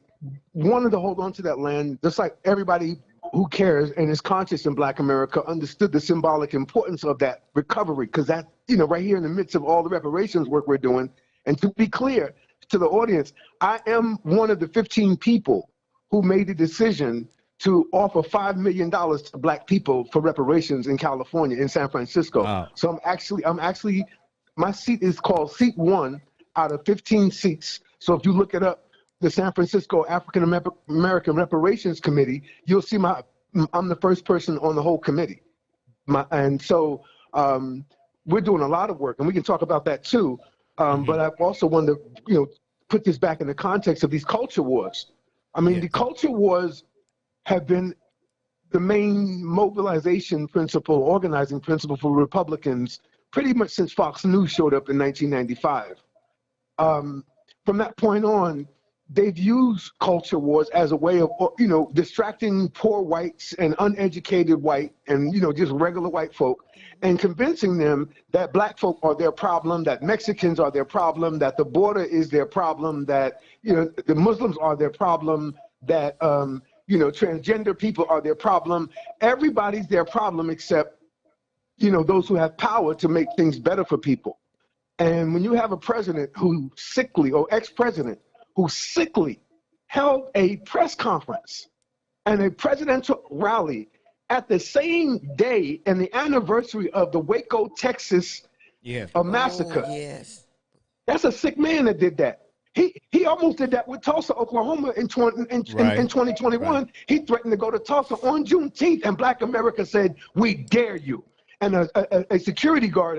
wanted to hold on to that land, just like everybody who cares and is conscious in Black America understood the symbolic importance of that recovery, because that, right here in the midst of all the reparations work we're doing. And to be clear to the audience, I am one of the 15 people who made the decision to offer $5 million to black people for reparations in California, in San Francisco. Wow. So I'm actually, my seat is called Seat 1 out of 15 seats. So if you look it up, the San Francisco African American Reparations Committee, you'll see my I'm the first person on the whole committee. And so we're doing a lot of work, and we can talk about that too. But I also wanted to, put this back in the context of these culture wars. I mean, the culture wars have been the main mobilization principle, organizing principle for Republicans pretty much since Fox News showed up in 1995. From that point on, they've used culture wars as a way of, distracting poor whites and uneducated white and, just regular white folk, and convincing them that black folk are their problem, that Mexicans are their problem, that the border is their problem, that, the Muslims are their problem, that, transgender people are their problem. Everybody's their problem except, those who have power to make things better for people. And when you have a president who's sickly, or ex-president who's sickly, held a press conference and a presidential rally at the same day and the anniversary of the Waco, Texas massacre. Oh, yes. That's a sick man that did that. He almost did that with Tulsa, Oklahoma in 2021. Right. He threatened to go to Tulsa on Juneteenth, and Black America said, "We dare you." And a security guard,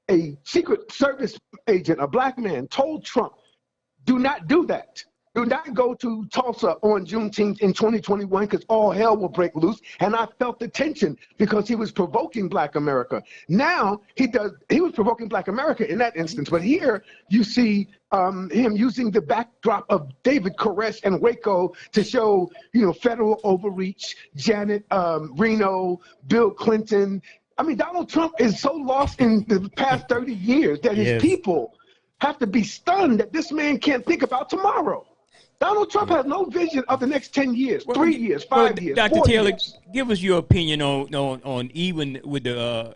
a Secret Service agent, a black man, told Trump, "Do not do that. Do not go to Tulsa on Juneteenth in 2021 because all hell will break loose." And I felt the tension because he was provoking Black America. Now he was provoking Black America in that instance. But here you see him using the backdrop of David Koresh and Waco to show, federal overreach, Janet Reno, Bill Clinton. I mean, Donald Trump is so lost in the past 30 years that his people have to be stunned that this man can't think about tomorrow. Donald Trump has no vision of the next 10 years, 3 years, 5 years, Dr. 4 Taylor, years. give us your opinion on even with the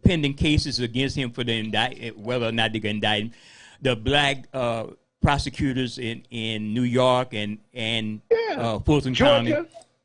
pending cases against him for the whether or not they can indict him, the black prosecutors in New York and Fulton County.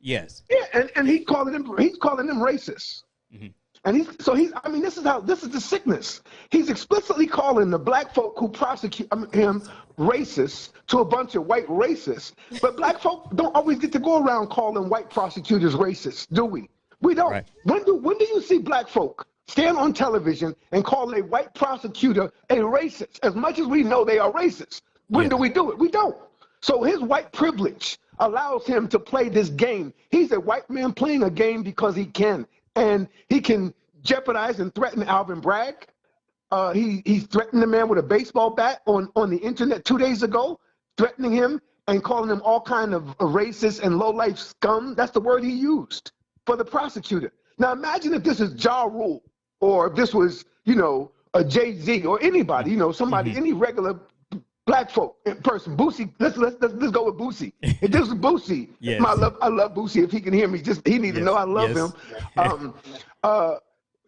Yes. Yeah, and he's calling them racist. Mm-hmm. And this is the sickness. He's explicitly calling the black folk who prosecute him racist to a bunch of white racists. But black folk don't always get to go around calling white prosecutors racist, do we? We don't. Right. When do you see black folk stand on television and call a white prosecutor a racist? As much as we know they are racist, when do we do it? We don't. So his white privilege allows him to play this game. He's a white man playing a game because he can. And he can jeopardize and threaten Alvin Bragg. He threatened the man with a baseball bat on the internet 2 days ago, threatening him and calling him all kind of racist and low-life scum. That's the word he used for the prosecutor. Now imagine if this is Ja Rule, or if this was, a Jay-Z or anybody, somebody, any regular black folk person. Boosie, let's go with Boosie. If this is Boosie, I love Boosie. If he can hear me, he need to know I love him.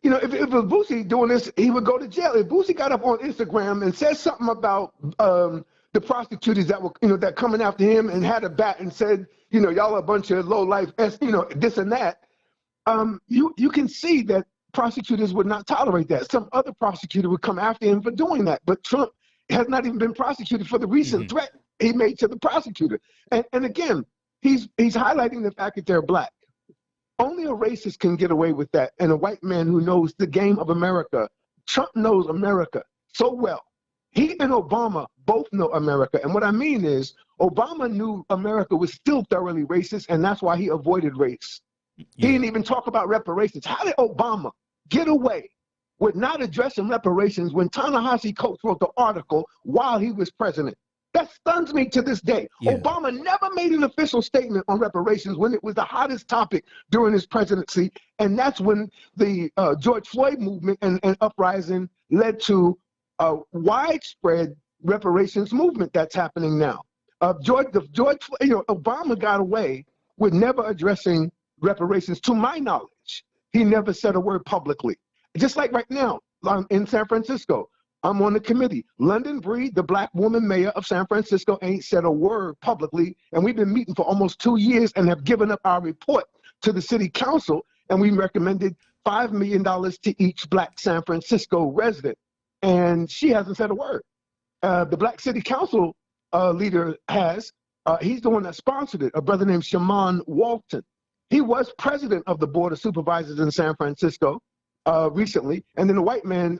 If it was Boosie doing this, he would go to jail. If Boosie got up on Instagram and said something about the prosecutors that were, that coming after him, and had a bat and said, y'all are a bunch of low life, this and that, you can see that prosecutors would not tolerate that. Some other prosecutor would come after him for doing that. But Trump has not even been prosecuted for the recent threat he made to the prosecutor. And again, he's highlighting the fact that they're black. Only a racist can get away with that, and a white man who knows the game of America. Trump knows America so well. He and Obama both know America. And what I mean is, Obama knew America was still thoroughly racist, and that's why he avoided race. He didn't even talk about reparations. How did Obama get away with not addressing reparations when Ta-Nehisi Coates wrote the article while he was president? That stuns me to this day. Obama never made an official statement on reparations when it was the hottest topic during his presidency. And that's when the George Floyd movement and uprising led to a widespread reparations movement that's happening now. Obama got away with never addressing reparations. To my knowledge, he never said a word publicly. Just like right now, in San Francisco, I'm on the committee. London Breed, the black woman mayor of San Francisco, ain't said a word publicly, and we've been meeting for almost 2 years and have given up our report to the city council, and we recommended $5 million to each black San Francisco resident, and she hasn't said a word. The black city council leader has, He's the one that sponsored it, a brother named Shaman Walton. He was president of the Board of Supervisors in San Francisco recently, and then the white man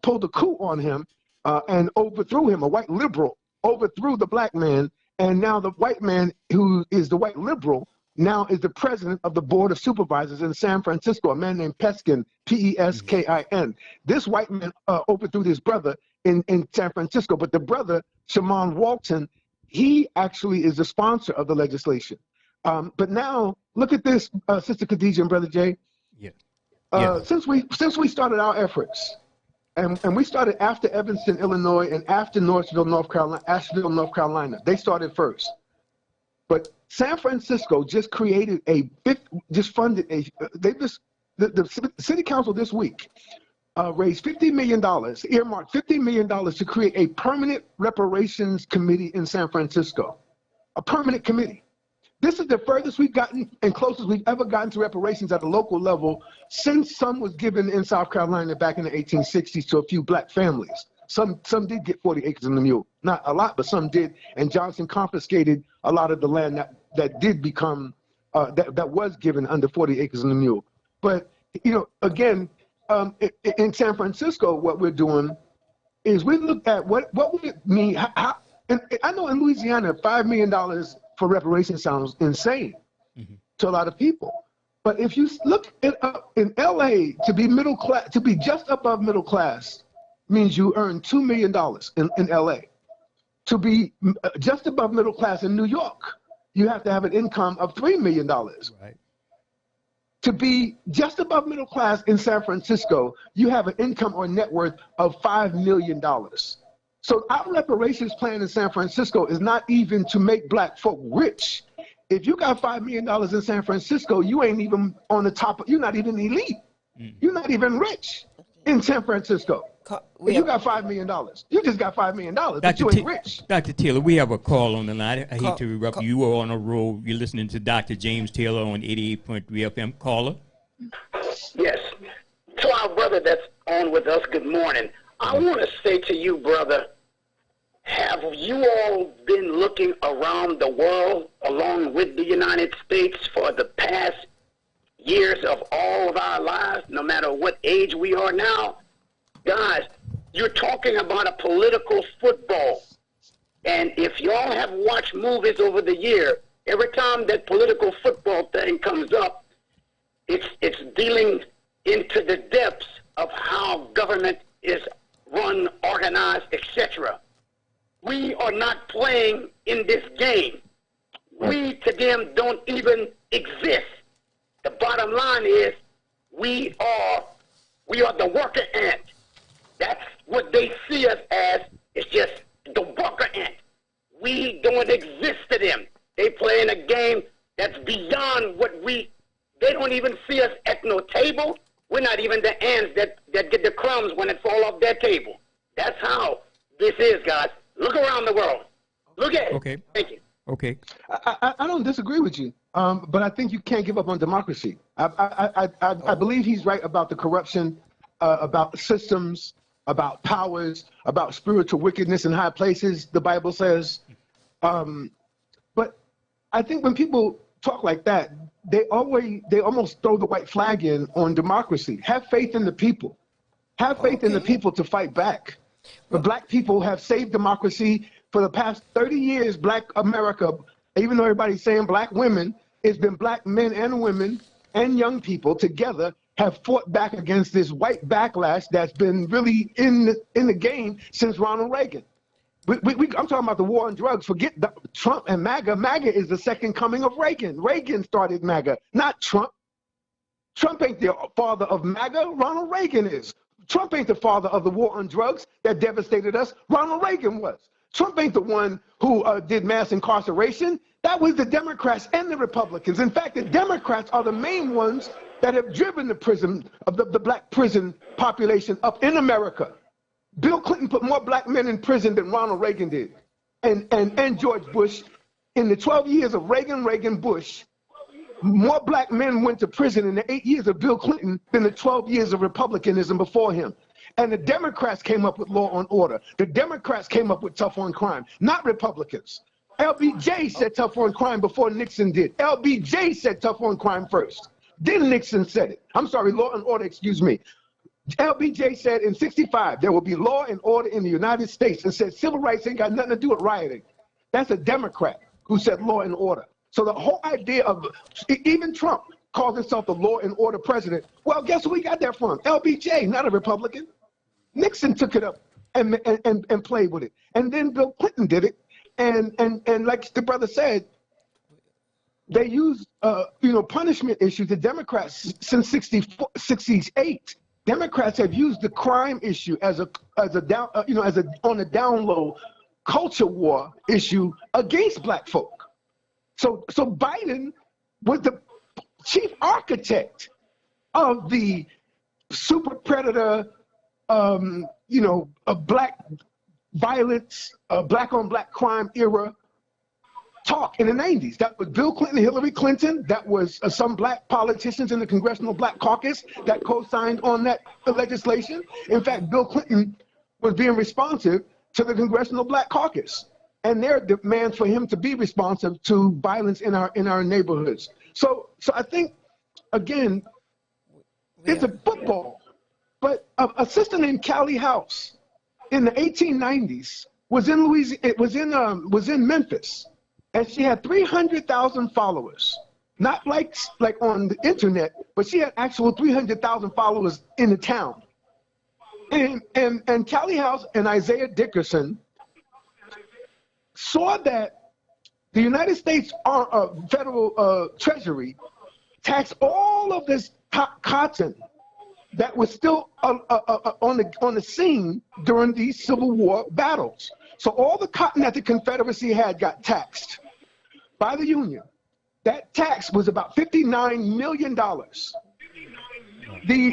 pulled a coup on him and overthrew him. A white liberal overthrew the black man, and now the white man, who is the white liberal, now is the president of the Board of Supervisors in San Francisco, a man named Peskin, P-E-S-K-I-N. This white man overthrew his brother in San Francisco, but the brother, Shaman Walton, he actually is the sponsor of the legislation. But now, look at this, Sister Khadijah and Brother Jay. Since we started our efforts, and we started after Evanston, Illinois, and after Asheville, North Carolina. They started first. But San Francisco just created the city council this week raised $50 million, earmarked $50 million to create a permanent reparations committee in San Francisco. A permanent committee. This is the furthest we've gotten and closest we've ever gotten to reparations at a local level since some was given in South Carolina back in the 1860s to a few black families. Some did get 40 acres and a mule. Not a lot, but some did. And Johnson confiscated a lot of the land that did become, that was given under 40 acres and a mule. But, you know, again, in San Francisco, what we're doing is we look at what would it mean. And I know in Louisiana, $5 million for reparations sounds insane to a lot of people. But if you look in LA, to be middle class, to be just above middle class means you earn $2 million in LA. To be just above middle class in New York, you have to have an income of $3 million. Right. To be just above middle class in San Francisco, you have an income or net worth of $5 million. So our reparations plan in San Francisco is not even to make black folk rich. If you got $5 million in San Francisco, you ain't even on the top, you're not even elite. You're not even rich in San Francisco. If you got $5 million, you just got $5 million, but you ain't rich. Dr. Taylor, we have a call on the line. I hate to interrupt you. You are on a roll. You're listening to Dr. James Taylor on 88.3 FM. Caller. Yes. To our brother that's on with us, good morning. I want to say to you, brother, have you all been looking around the world along with the United States for the past years of all of our lives, no matter what age we are now? Guys, you're talking about a political football. And if y'all have watched movies over the year, every time that political football thing comes up, it's dealing into the depths of how government is run, organized, etc. We are not playing in this game. We to them don't even exist. The bottom line is we are the worker ant. That's what they see us as. It's just the worker ant. We don't exist to them. They playing a game that's beyond what they don't even see us at no table. We're not even the ants that get the crumbs when it fall off their table. That's how this is, guys. Look around the world. Look at it. Okay. Thank you. Okay. I don't disagree with you, but I think you can't give up on democracy. I believe he's right about the corruption, about systems, about powers, about spiritual wickedness in high places, the Bible says. But I think when people talk like that, they almost throw the white flag in on democracy. Have faith in the people. Have faith in the people to fight back. The black people have saved democracy for the past 30 years. Black America, even though everybody's saying black women, it's been black men and women and young people together have fought back against this white backlash that's been really in the game since Ronald Reagan. I'm talking about the war on drugs. Forget Trump and MAGA. MAGA is the second coming of Reagan. Reagan started MAGA, not Trump. Trump ain't the father of MAGA. Ronald Reagan is. Trump ain't the father of the war on drugs that devastated us. Ronald Reagan was. Trump ain't the one who did mass incarceration. That was the Democrats and the Republicans. In fact, the Democrats are the main ones that have driven the prison of the black prison population up in America. Bill Clinton put more black men in prison than Ronald Reagan did, and George Bush. In the 12 years of Reagan, Bush, more black men went to prison in the 8 years of Bill Clinton than the 12 years of republicanism before him. And the Democrats came up with law and order. The Democrats came up with tough on crime, not Republicans. LBJ said tough on crime before Nixon did. LBJ said tough on crime first. Then Nixon said it. I'm sorry, law and order, excuse me. LBJ said in 65, there will be law and order in the United States, and said civil rights ain't got nothing to do with rioting. That's a Democrat who said law and order. So the whole idea of, even Trump calls himself the law and order president. Well, guess who we got that from? LBJ, not a Republican. Nixon took it up and played with it. And then Bill Clinton did it. And like the brother said, they used, punishment issues. The Democrats since 68, Democrats have used the crime issue as a on a down low culture war issue against black folk. So Biden was the chief architect of the super predator, black violence, black on black crime era talk in the 90s. That was Bill Clinton, Hillary Clinton. That was some black politicians in the Congressional Black Caucus that co-signed on that legislation. In fact, Bill Clinton was being responsive to the Congressional Black Caucus and their demands for him to be responsive to violence in our neighborhoods. So I think, again, it's a football. But a sister named Callie House in the 1890s was in Memphis. And she had 300,000 followers, not like on the internet, but she had actual 300,000 followers in the town. And Callie House and Isaiah Dickerson saw that the United States federal Treasury taxed all of this cotton that was still on the scene during these Civil War battles. So all the cotton that the Confederacy had got taxed by the Union. That tax was about $59 million. The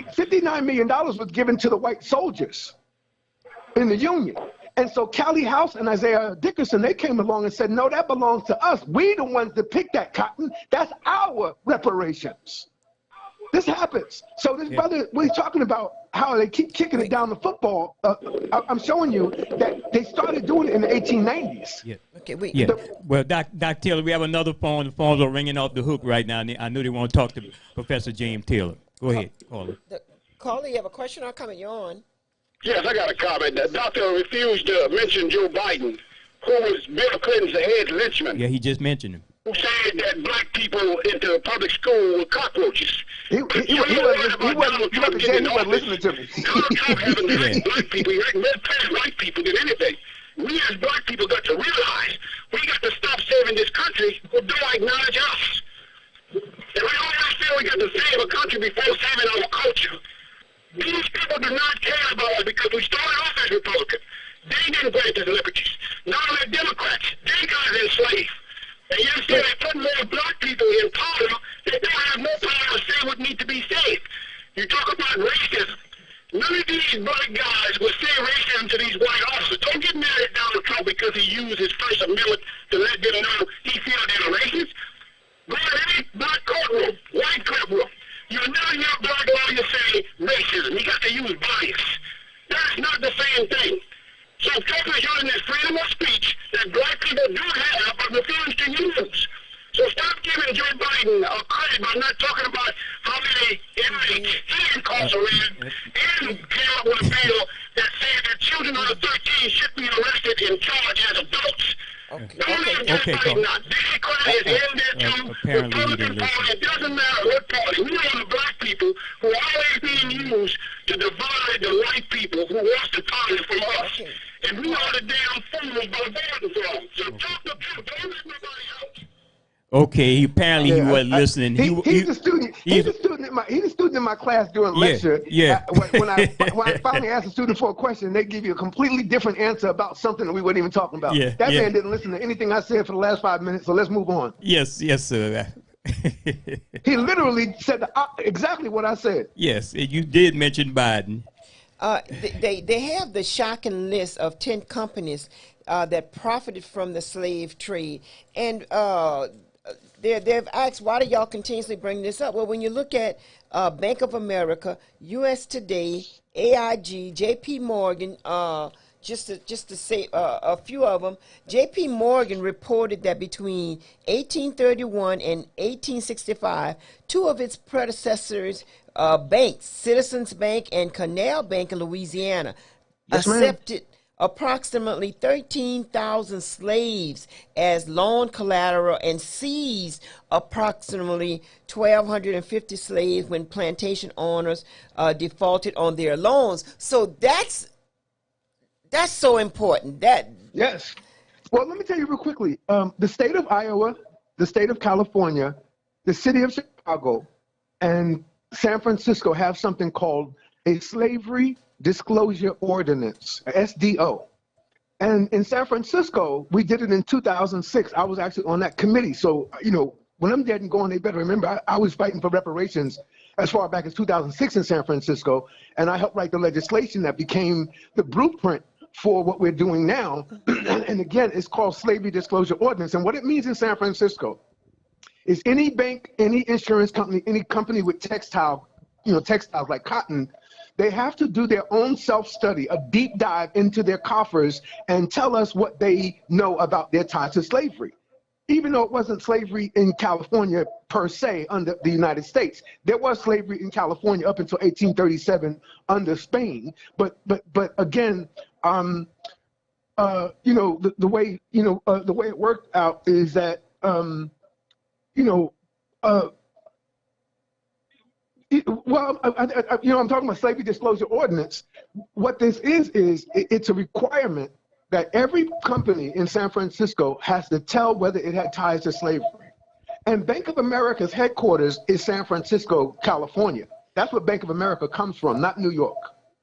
$59 million was given to the white soldiers in the Union. And so Callie House and Isaiah Dickerson, they came along and said, no, that belongs to us. We the ones that pick that cotton. That's our reparations. This happens. So this brother, when he's talking about how they keep kicking it down the football, I'm showing you that they started doing it in the 1890s. Yeah. Okay, wait. Yeah. Well, Dr. Taylor, we have another phone. The phones are ringing off the hook right now. And I knew they want to talk to Professor James Taylor. Go ahead, caller. Caller, you have a question or a comment? You're on. Yes, I got a comment. The doctor refused to mention Joe Biden, who was Bill Clinton's head lynchman. Yeah, he just mentioned him. Who said that black people into public school were cockroaches. He wasn't listening to me. Donald Trump hasn't written black people. He written more past white people than anything. We as black people got to realize we got to stop saving this country who don't acknowledge us. And we always feel we got to save a country before saving our culture. These people do not care about us because we started off as Republicans. They didn't grant us liberties. Now they're Democrats. They got us enslaved. And yet still they put more black people in power that don't have no power to say what needs to be said. You talk about racism. None of these black guys will say racism to these white officers. Don't get mad at Donald Trump because he used his First Amendment to let them know he feels they're racist. Go to any black courtroom, white courtroom. You'll never hear a black lawyer say racism. He got to use bias. That's not the same thing. So Trump is using this freedom of speech that black people do have but refuse to use. So stop giving Joe Biden a credit by not talking about how many inmates he incarcerated and came up with a bill that said that children under 13 should be arrested and charged as adults. Okay, apparently he didn't listen. It doesn't matter what party. We are the black people who are always being used to divide the white people who wants the power from us. And we are the damn fools by voting for them. So talk the truth. Don't let nobody else. Okay, apparently he wasn't listening. He's a student. He's a student in my class during lecture. Yeah. When I finally asked a student for a question, they give you a completely different answer about something that we weren't even talking about. Yeah, that man didn't listen to anything I said for the last 5 minutes. So let's move on. Yes, sir. He literally said exactly what I said. Yes, you did mention Biden. They have the shocking list of 10 companies that profited from the slave trade, and they've asked, why do y'all continuously bring this up? Well, when you look at Bank of America, U.S. Today, AIG, J.P. Morgan, just to say a few of them. J.P. Morgan reported that between 1831 and 1865, two of its predecessors banks, Citizens Bank and Canal Bank in Louisiana, accepted approximately 13,000 slaves as loan collateral and seized approximately 1,250 slaves when plantation owners defaulted on their loans. So that's so important. Yes. Well, let me tell you real quickly. The state of Iowa, the state of California, the city of Chicago, and San Francisco have something called a Slavery Disclosure Ordinance, a SDO. And in San Francisco, we did it in 2006. I was actually on that committee. So, you know, when I'm dead and gone, they better remember I was fighting for reparations as far back as 2006 in San Francisco. And I helped write the legislation that became the blueprint for what we're doing now. And again, it's called Slavery Disclosure Ordinance. And what it means in San Francisco is any bank, any insurance company, any company with textiles like cotton, they have to do their own self-study, a deep dive into their coffers and tell us what they know about their ties to slavery. Even though it wasn't slavery in California per se under the United States, there was slavery in California up until 1837 under Spain. But again, you know, the way it worked out is that I'm talking about Slavery Disclosure Ordinance. What this is it's a requirement that every company in San Francisco has to tell whether it had ties to slavery. And Bank of America's headquarters is San Francisco, California. That's where Bank of America comes from, not New York.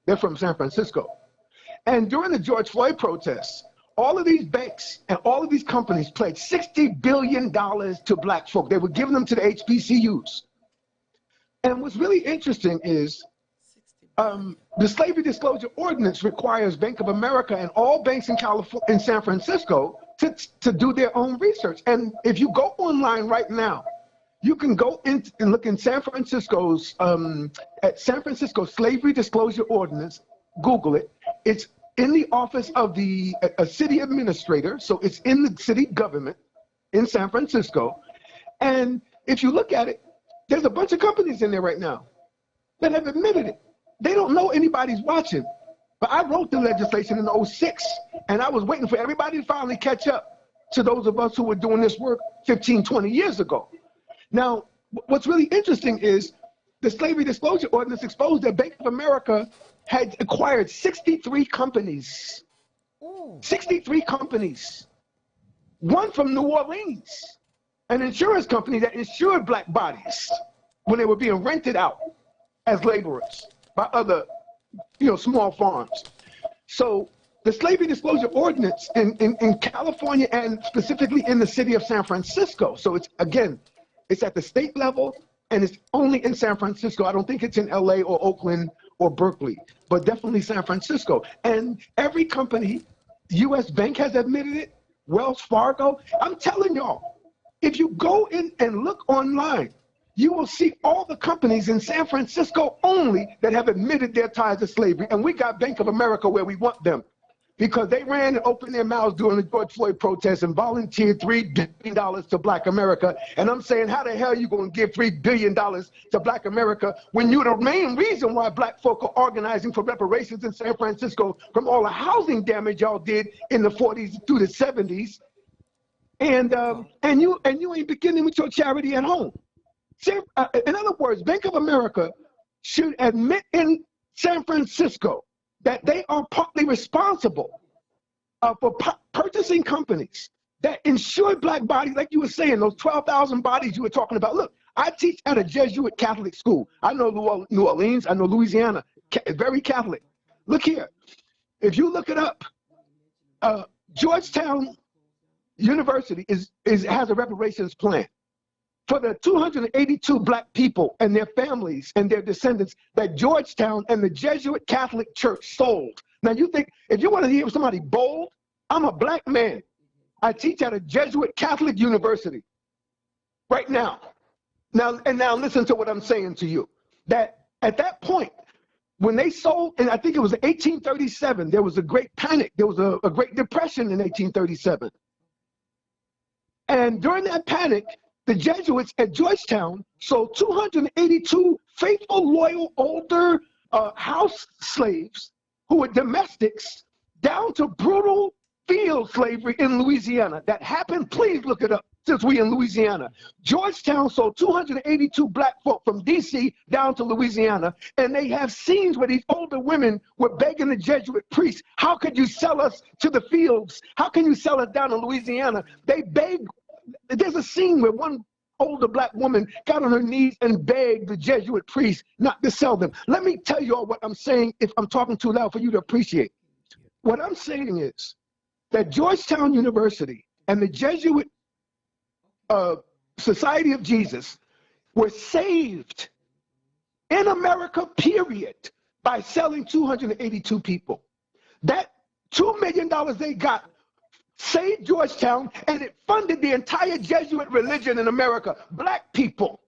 They're from San Francisco. And during the George Floyd protests, all of these banks and all of these companies pledged $60 billion to black folk. They were giving them to the HBCUs. And what's really interesting is the Slavery Disclosure Ordinance requires Bank of America and all banks in San Francisco to do their own research. And if you go online right now, you can go in and look in San Francisco's at San Francisco Slavery Disclosure Ordinance. Google it. It's in the office of a city administrator, so it's in the city government in San Francisco. And if you look at it, there's a bunch of companies in there right now that have admitted it. They don't know anybody's watching. But I wrote the legislation in 06, and I was waiting for everybody to finally catch up to those of us who were doing this work 15, 20 years ago. Now, what's really interesting is the Slavery Disclosure Ordinance exposed that Bank of America had acquired 63 companies. 63 companies. One from New Orleans, an insurance company that insured black bodies when they were being rented out as laborers by other, small farms. So the Slavery Disclosure Ordinance in California and specifically in the city of San Francisco. So it's at the state level and it's only in San Francisco. I don't think it's in LA or Oakland or Berkeley, but definitely San Francisco. And every company, US Bank has admitted it, Wells Fargo. I'm telling y'all, if you go in and look online, you will see all the companies in San Francisco only that have admitted their ties to slavery. And we got Bank of America where we want them because they ran and opened their mouths during the George Floyd protests and volunteered $3 billion to black America. And I'm saying, how the hell are you going to give $3 billion to black America when you're the main reason why black folk are organizing for reparations in San Francisco from all the housing damage y'all did in the 40s through the 70s? And you ain't beginning with your charity at home. In other words, Bank of America should admit in San Francisco that they are partly responsible for purchasing companies that insure black bodies, like you were saying, those 12,000 bodies you were talking about. Look, I teach at a Jesuit Catholic school. I know New Orleans, I know Louisiana, very Catholic. Look here, if you look it up, Georgetown University has a reparations plan for the 282 black people and their families and their descendants that Georgetown and the Jesuit Catholic Church sold. Now you think, if you want to hear somebody bold, I'm a black man. I teach at a Jesuit Catholic University right now. Now listen to what I'm saying to you. That at that point, when they sold, and I think it was 1837, there was a great panic. There was a Great Depression in 1837. And during that panic, the Jesuits at Georgetown sold 282 faithful, loyal, older house slaves who were domestics down to brutal field slavery in Louisiana. That happened. Please look it up since we in Louisiana. Georgetown sold 282 black folk from D.C. down to Louisiana, and they have scenes where these older women were begging the Jesuit priests, how could you sell us to the fields? How can you sell us down in Louisiana? They begged. There's a scene where one older black woman got on her knees and begged the Jesuit priest not to sell them. Let me tell you all what I'm saying if I'm talking too loud for you to appreciate. What I'm saying is that Georgetown University and the Jesuit Society of Jesus were saved in America, period, by selling 282 people. That $2 million they got saved Georgetown, and it funded the entire Jesuit religion in America. Black people,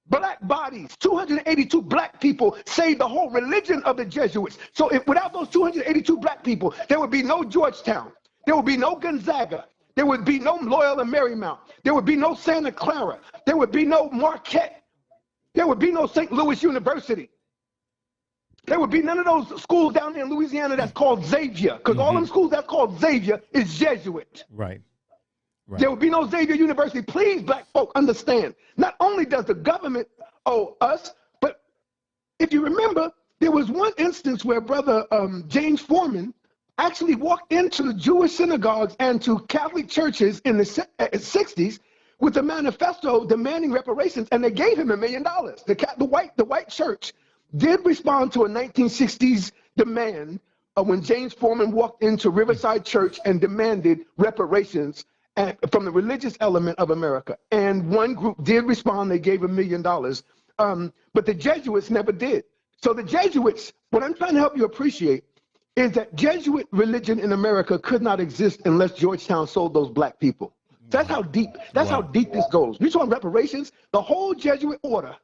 black bodies, 282 black people saved the whole religion of the Jesuits. So if without those 282 black people, there would be no Georgetown, there would be no Gonzaga, there would be no Loyola Marymount, there would be no Santa Clara, there would be no Marquette, there would be no St. Louis University. There would be none of those schools down there in Louisiana that's called Xavier, because all them schools that's called Xavier is Jesuit. Right. There would be no Xavier University. Please, black folk, understand. Not only does the government owe us, but if you remember, there was one instance where Brother James Foreman actually walked into the Jewish synagogues and to Catholic churches in the 60s with a manifesto demanding reparations, and they gave him $1 million. The white church did respond to a 1960s demand when James Foreman walked into Riverside Church and demanded reparations from the religious element of America. And one group did respond, they gave $1 million. But the Jesuits never did. So the Jesuits, what I'm trying to help you appreciate is that Jesuit religion in America could not exist unless Georgetown sold those black people. That's how deep, how deep this goes. You talking reparations, the whole Jesuit order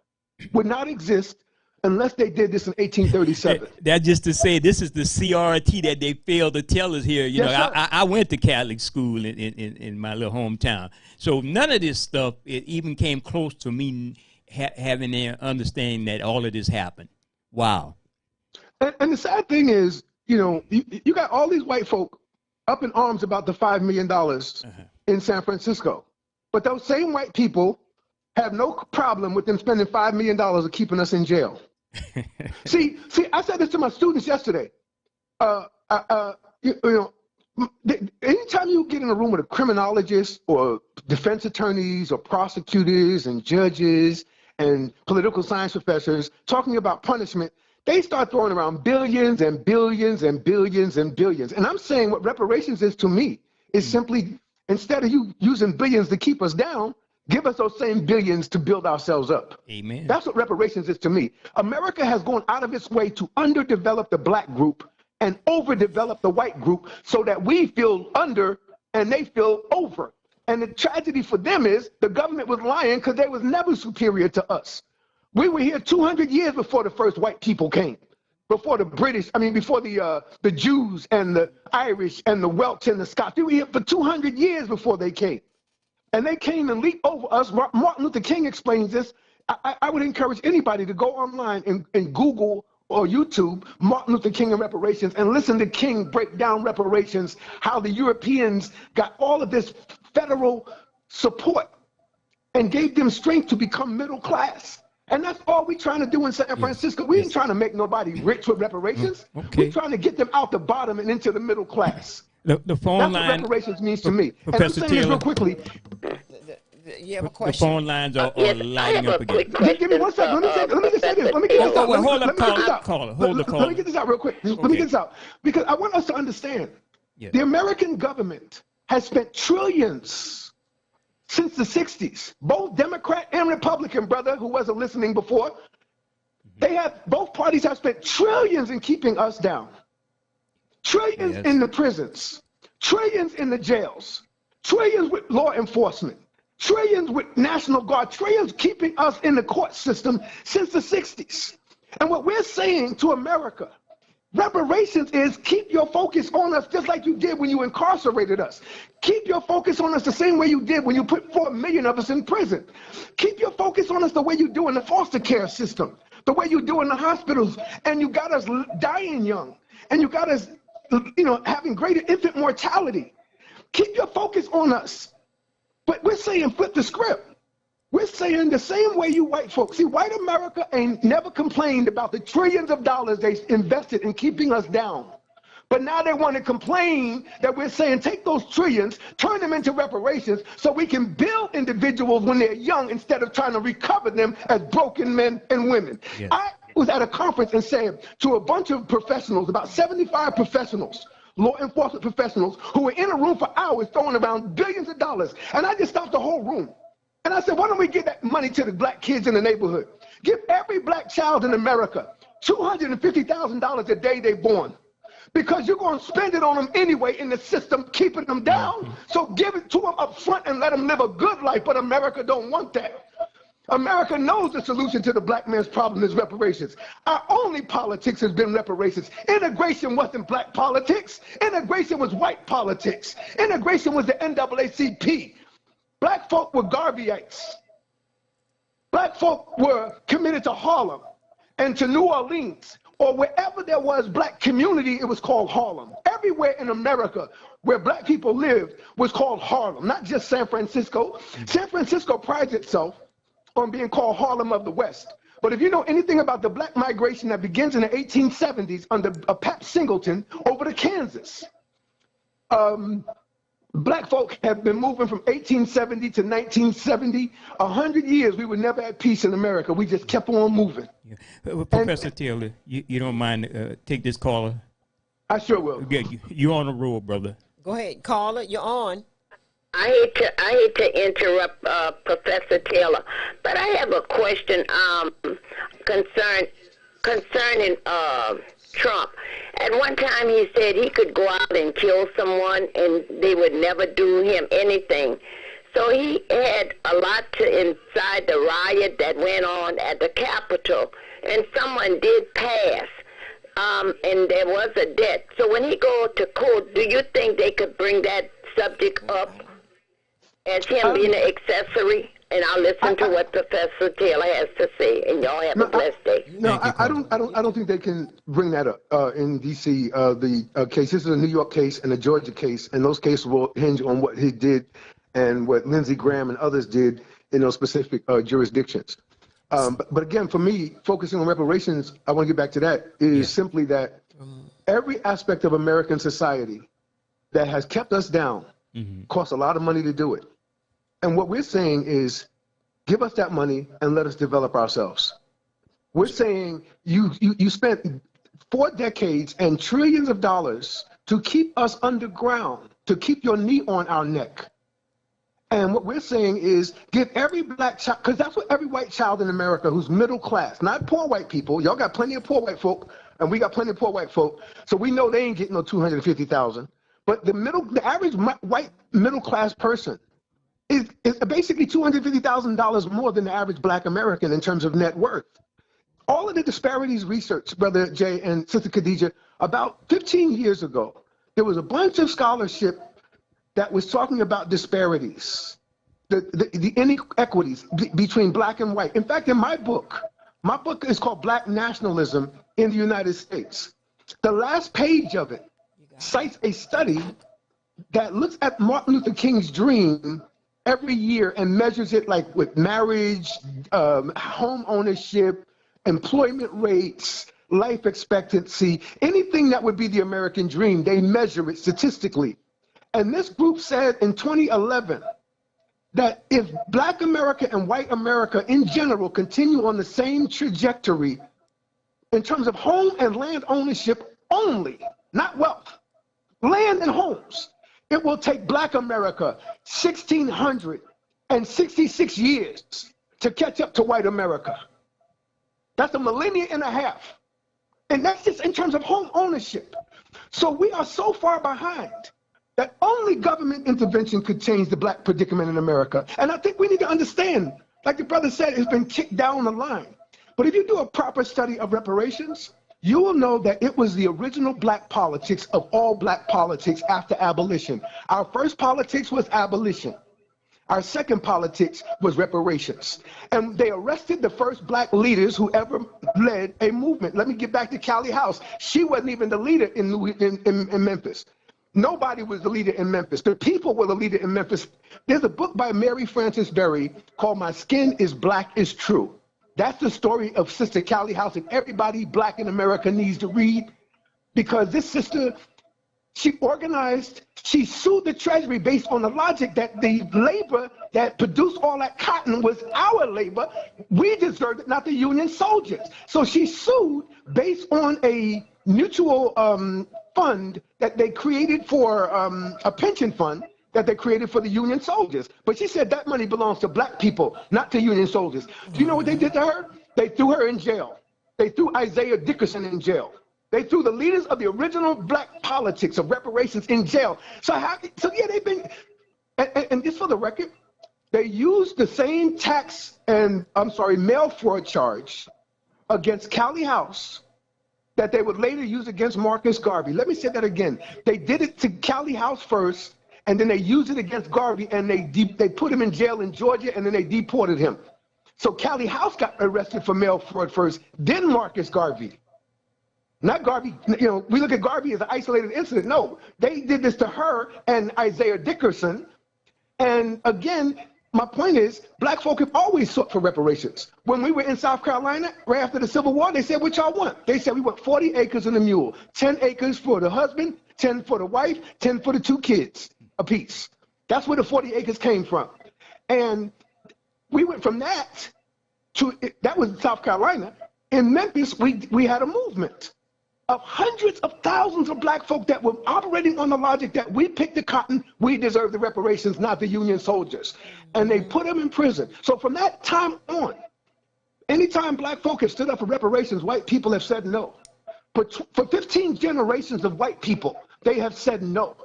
would not exist unless they did this in 1837. That's just to say, this is the CRT that they failed to tell us here. You know, I went to Catholic school in my little hometown. So none of this stuff, it even came close to me having an understanding that all of this happened. Wow. And the sad thing is, you know, you got all these white folk up in arms about the $5 million in San Francisco. But those same white people have no problem with them spending $5 million of keeping us in jail. see, I said this to my students yesterday. Anytime you get in a room with a criminologist or defense attorneys or prosecutors and judges and political science professors talking about punishment, they start throwing around billions and billions and billions and billions. And I'm saying what reparations is to me is simply, instead of you using billions to keep us down, give us those same billions to build ourselves up. Amen. That's what reparations is to me. America has gone out of its way to underdevelop the black group and overdevelop the white group so that we feel under and they feel over. And the tragedy for them is the government was lying because they was never superior to us. We were here 200 years before the first white people came, before the British, before the Jews and the Irish and the Welsh and the Scots. We were here for 200 years before they came. And they came and leaped over us. Martin Luther King explains this. I would encourage anybody to go online and Google or YouTube Martin Luther King and reparations and listen to King break down reparations, how the Europeans got all of this federal support and gave them strength to become middle class. And that's all we're trying to do in San Francisco. We ain't trying to make nobody rich with reparations. We're trying to get them out the bottom and into the middle class. The phone That's line. what reparations means to me. Professor and I'm saying this Taylor, real quickly. You have a the question? phone lines are lighting up again. Give me 1 second. Let me just say this. Let me get this out. Hold Let me get this out real quick. Let me get this out. Because I want us to understand the American government has spent trillions since the 60s, both Democrat and Republican, brother, who wasn't listening before. Both parties have spent trillions in keeping us down. Trillions in the prisons, trillions in the jails, trillions with law enforcement, trillions with National Guard, trillions keeping us in the court system since the 60s. And what we're saying to America, reparations is keep your focus on us just like you did when you incarcerated us. Keep your focus on us the same way you did when you put 4 million of us in prison. Keep your focus on us the way you do in the foster care system, the way you do in the hospitals, and you got us dying young, and you got us, having greater infant mortality. Keep your focus on us. But we're saying flip the script. We're saying the same way you white folks. See, white America ain't never complained about the trillions of dollars they invested in keeping us down. But now they want to complain that we're saying take those trillions, turn them into reparations so we can build individuals when they're young instead of trying to recover them as broken men and women. Yes. I was at a conference and said to a bunch of professionals, about 75 professionals, law enforcement professionals, who were in a room for hours throwing around billions of dollars. And I just stopped the whole room. And I said, why don't we give that money to the black kids in the neighborhood? Give every black child in America $250,000 a day they're born. Because you're going to spend it on them anyway in the system, keeping them down. So give it to them up front and let them live a good life. But America don't want that. America knows the solution to the black man's problem is reparations. Our only politics has been reparations. Integration wasn't black politics. Integration was white politics. Integration was the NAACP. Black folk were Garveyites. Black folk were committed to Harlem and to New Orleans, or wherever there was black community, it was called Harlem. Everywhere in America where black people lived was called Harlem, not just San Francisco. San Francisco prides itself on being called Harlem of the West. But if you know anything about the black migration that begins in the 1870s under Pap Singleton over to Kansas, black folk have been moving from 1870 to 1970. 100 years, we were never at peace in America. We just kept on moving. Yeah. Professor Taylor, you don't mind take this caller? I sure will. Yeah, you're on the roll, brother. Go ahead, caller. You're on. I hate to interrupt Professor Taylor, but I have a question concerning Trump. At one time he said he could go out and kill someone and they would never do him anything. So he had a lot inside the riot that went on at the Capitol, and someone did pass, and there was a debt. So when he go to court, do you think they could bring that subject up as him being an accessory? And I'll listen to what Professor Taylor has to say, and y'all have a blessed day. No, I don't think they can bring that up in D.C. The case, this is a New York case and a Georgia case, and those cases will hinge on what he did and what Lindsey Graham and others did in those specific jurisdictions. But again, for me, focusing on reparations, I want to get back to that, is simply that every aspect of American society that has kept us down costs a lot of money to do it. And what we're saying is, give us that money and let us develop ourselves. We're saying you spent 4 decades and trillions of dollars to keep us underground, to keep your knee on our neck. And what we're saying is, give every black child, because that's what every white child in America who's middle class, not poor white people. Y'all got plenty of poor white folk, and we got plenty of poor white folk, so we know they ain't getting no $250,000. But the average white middle class person is basically $250,000 more than the average black American in terms of net worth. All of the disparities research, Brother Jay and Sister Khadijah, about 15 years ago, there was a bunch of scholarship that was talking about disparities, the inequities between black and white. In fact, in my book is called Black Nationalism in the United States. The last page of it cites a study that looks at Martin Luther King's dream every year and measures it like with marriage, home ownership, employment rates, life expectancy, anything that would be the American dream, they measure it statistically. And this group said in 2011 that if black America and white America in general continue on the same trajectory in terms of home and land ownership only, not wealth, land and homes, it will take black America 1,666 years to catch up to white America. That's a millennia and a half. And that's just in terms of home ownership. So we are so far behind that only government intervention could change the black predicament in America. And I think we need to understand, like the brother said, it's been kicked down the line. But if you do a proper study of reparations, you will know that it was the original black politics of all black politics after abolition. Our first politics was abolition. Our second politics was reparations. And they arrested the first black leaders who ever led a movement. Let me get back to Callie House. She wasn't even the leader in Memphis. Nobody was the leader in Memphis. The people were the leader in Memphis. There's a book by Mary Frances Berry called My Skin is Black is True. That's the story of Sister Callie House, and everybody black in America needs to read, because this sister, she organized, she sued the Treasury based on the logic that the labor that produced all that cotton was our labor. We deserved it, not the Union soldiers. So she sued based on a mutual fund that they created for a pension fund that they created for the Union soldiers. But she said that money belongs to black people, not to Union soldiers. Do you know what they did to her? They threw her in jail. They threw Isaiah Dickerson in jail. They threw the leaders of the original black politics of reparations in jail. So yeah, they've been, and just for the record, they used the same tax and, mail fraud charge against Callie House that they would later use against Marcus Garvey. Let me say that again. They did it to Callie House first, and then they used it against Garvey, and they put him in jail in Georgia, and then they deported him. So Callie House got arrested for mail fraud first, then Marcus Garvey. Not Garvey, we look at Garvey as an isolated incident. No, they did this to her and Isaiah Dickerson. And again, my point is, black folk have always sought for reparations. When we were in South Carolina, right after the Civil War, they said, what y'all want? They said, we want 40 acres and a mule, 10 acres for the husband, 10 for the wife, 10 for the 2 kids apiece. That's where the 40 acres came from. And we went from that to, that was South Carolina. In Memphis, we had a movement of hundreds of thousands of black folk that were operating on the logic that we picked the cotton, we deserve the reparations, not the Union soldiers. And they put them in prison. So from that time on, anytime black folk have stood up for reparations, white people have said no. But for 15 generations of white people, they have said no.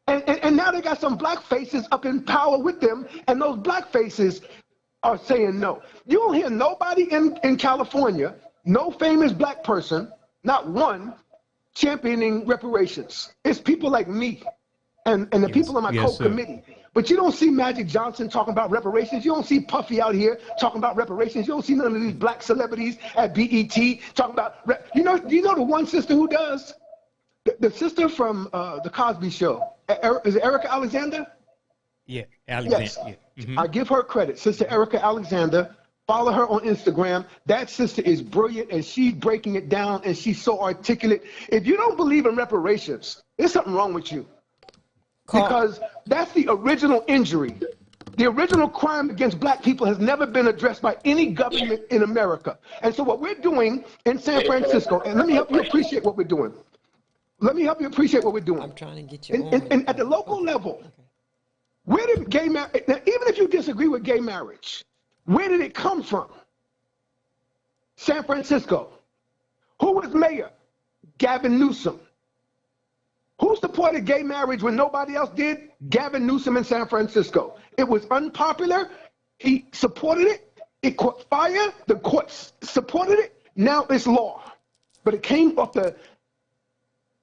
And now they got some black faces up in power with them, and those black faces are saying no. You don't hear nobody in California, no famous black person, not one, championing reparations. It's people like me and the people on my co-committee. But you don't see Magic Johnson talking about reparations. You don't see Puffy out here talking about reparations. You don't see none of these black celebrities at BET talking about, do you know the one sister who does? The sister from the Cosby Show. Is it Erica Alexander? Yeah, Alexander. Yes. Yeah. Mm-hmm. I give her credit. Sister Erica Alexander. Follow her on Instagram. That sister is brilliant, and she's breaking it down, and she's so articulate. If you don't believe in reparations, there's something wrong with you. Because that's the original injury. The original crime against black people has never been addressed by any government in America. And so what we're doing in San Francisco, and let me help you appreciate what we're doing. Let me help you appreciate what we're doing. I'm trying to get you and at the local level, where did gay marriage, even if you disagree with gay marriage, where did it come from? San Francisco. Who was mayor? Gavin Newsom. Who supported gay marriage when nobody else did? Gavin Newsom in San Francisco. It was unpopular. He supported it. It caught fire. The courts supported it. Now it's law. But it came off the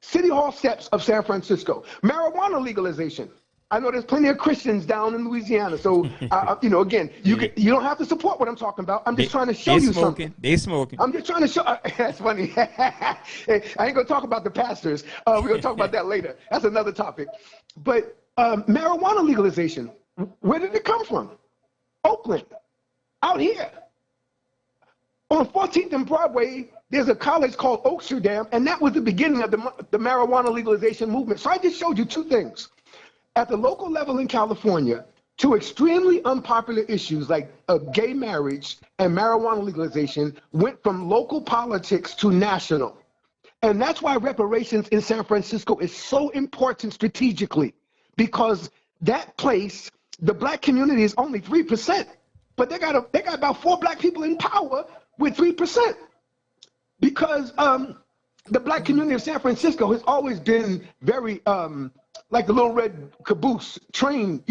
City Hall steps of San Francisco. Marijuana legalization. I know there's plenty of Christians down in Louisiana. So, again, you don't have to support what I'm talking about. I'm just trying to show you something. They smoking. I'm just trying to show. That's funny. Hey, I ain't going to talk about the pastors. We're going to talk about that later. That's another topic. But marijuana legalization, where did it come from? Oakland, out here. On 14th and Broadway, there's a college called Oaksterdam, and that was the beginning of the marijuana legalization movement. So I just showed you two things. At the local level in California, two extremely unpopular issues like gay marriage and marijuana legalization went from local politics to national. And that's why reparations in San Francisco is so important strategically, because that place, the black community is only 3%, but they got about 4 black people in power with 3%. Because the black community of San Francisco has always been very like the little red caboose train,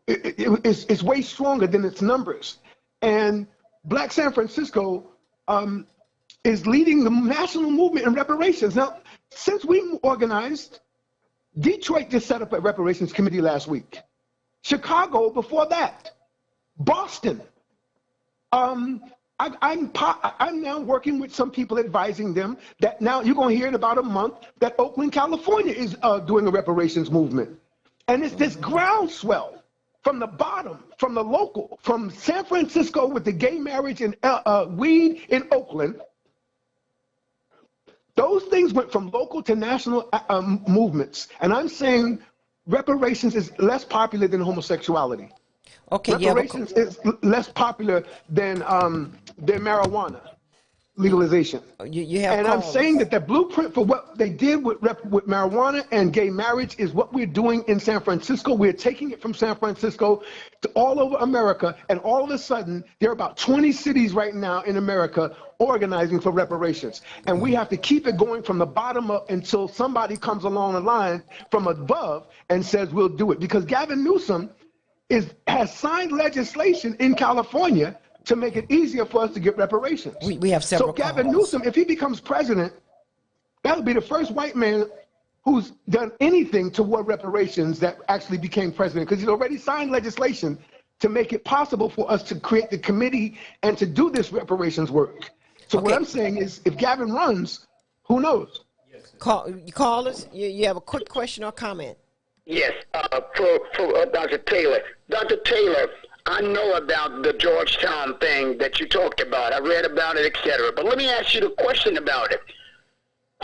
it's way stronger than its numbers. And Black San Francisco is leading the national movement in reparations. Now, since we organized, Detroit just set up a reparations committee last week. Chicago before that. Boston. I'm now working with some people advising them that now you're going to hear in about a month that Oakland, California is doing a reparations movement. And it's this groundswell from the bottom, from the local, from San Francisco with the gay marriage and weed in Oakland. Those things went from local to national movements. And I'm saying reparations is less popular than homosexuality. Okay, reparations is less popular than marijuana legalization. You have and calls. I'm saying that the blueprint for what they did with marijuana and gay marriage is what we're doing in San Francisco. We're taking it from San Francisco to all over America, and all of a sudden, there are about 20 cities right now in America organizing for reparations. And we have to keep it going from the bottom up until somebody comes along the line from above and says, we'll do it. Because Gavin Newsom has signed legislation in California to make it easier for us to get reparations. We have several. So Gavin Newsom, if he becomes president, that'll be the first white man who's done anything toward reparations that actually became president, because he's already signed legislation to make it possible for us to create the committee and to do this reparations work. So what I'm saying is, if Gavin runs, who knows? Callers, you have a quick question or comment? Yes, for Dr. Taylor. Dr. Taylor, I know about the Georgetown thing that you talked about. I read about it, etc. But let me ask you the question about it.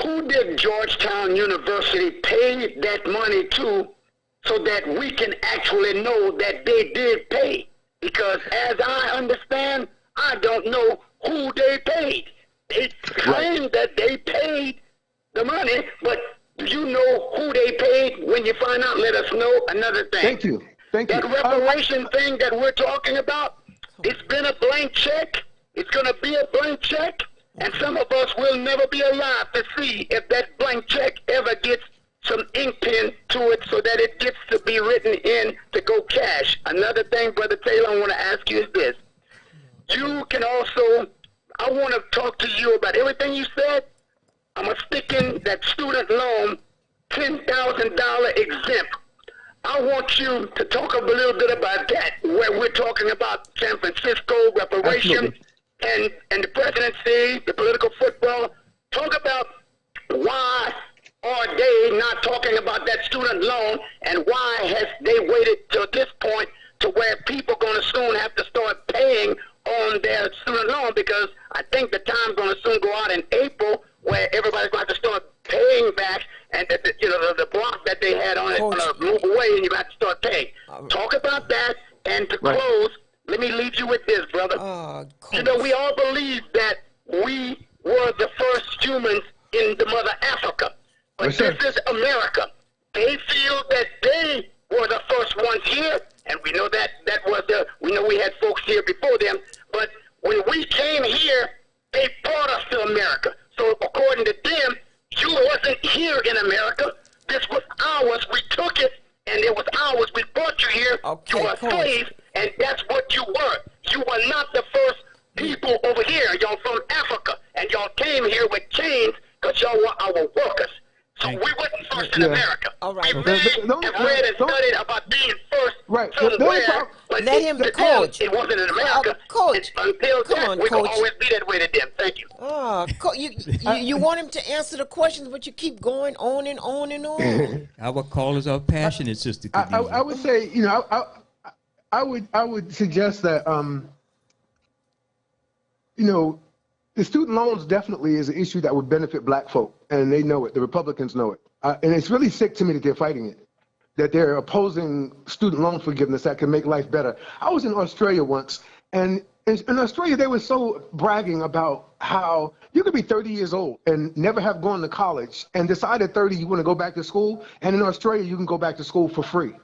Who did Georgetown University pay that money to so that we can actually know that they did pay? Because as I understand, I don't know who they paid. They claim that they paid the money, but do you know who they paid? When you find out, let us know. Another thing. Thank you. That reparation thing that we're talking about, it's been a blank check. It's going to be a blank check. And some of us will never be alive to see if that blank check ever gets some ink pen to it so that it gets to be written in to go cash. Another thing, Brother Taylor, I want to ask you is this. You can also, I want to talk to you about everything you said. I'm going to stick in that student loan, $10,000 exempt. I want you to talk a little bit about that, where we're talking about San Francisco, reparation, and the presidency, the political football. Talk about why are they not talking about that student loan, and why has they waited till this point to where people going to soon have to start paying on their student loan, because I think the time's going to soon go out in April where everybody's going to start paying back, and the block that they had on it going to move away, and you have to start paying. Talk about that, and to close, let me leave you with this, brother. We all believe that we were the first humans in the mother Africa, but this is America. They feel that they were the first ones here, and we know that we know we had folks here before them, but when we came here, they brought us to America. So according to them, you wasn't here in America. This was ours. We took it, and it was ours. We brought you here. You were slaves, and that's what you were. You were not the first people over here. Y'all from Africa, and y'all came here with chains because y'all were our workers. So we wasn't first in America. All right. We read and studied about being first somewhere, but let him, coach. It wasn't in America. Coach, until then, we will always be that way to them. Thank you. You want him to answer the questions, but you keep going on and on and on. Our callers are passionate, Sister Khadijah. I would say, I would suggest that, the student loans definitely is an issue that would benefit black folk, and they know it. The Republicans know it. And it's really sick to me that they're fighting it, that they're opposing student loan forgiveness that can make life better. I was in Australia once, and in Australia, they were so bragging about how you could be 30 years old and never have gone to college and decide at 30 you want to go back to school, and in Australia, you can go back to school for free.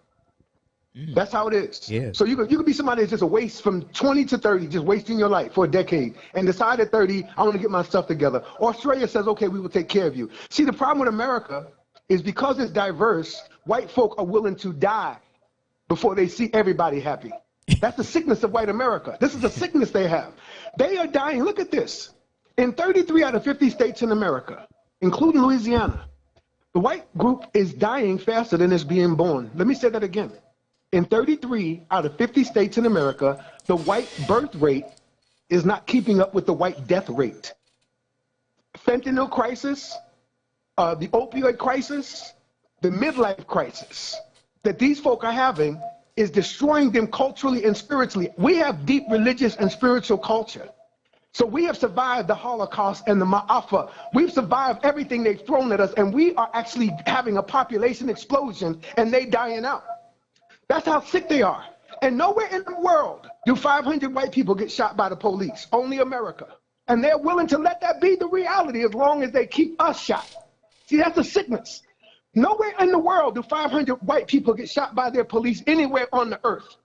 That's how it is. Yeah. So you could be somebody that's just a waste from 20 to 30, just wasting your life for a decade, and decide at 30, I want to get my stuff together. Australia says, okay, we will take care of you. See, the problem with America is because it's diverse, white folk are willing to die before they see everybody happy. That's the sickness of white America. This is a sickness they have. They are dying. Look at this. In 33 out of 50 states in America, including Louisiana, the white group is dying faster than is being born. Let me say that again. In 33 out of 50 states in America, the white birth rate is not keeping up with the white death rate. Fentanyl crisis, the opioid crisis, the midlife crisis that these folk are having is destroying them culturally and spiritually. We have deep religious and spiritual culture. So we have survived the Holocaust and the Ma'afa. We've survived everything they've thrown at us, and we are actually having a population explosion, and they dying out. That's how sick they are. And nowhere in the world do 500 white people get shot by the police, only America. And they're willing to let that be the reality as long as they keep us shot. See, that's a sickness. Nowhere in the world do 500 white people get shot by their police anywhere on the earth.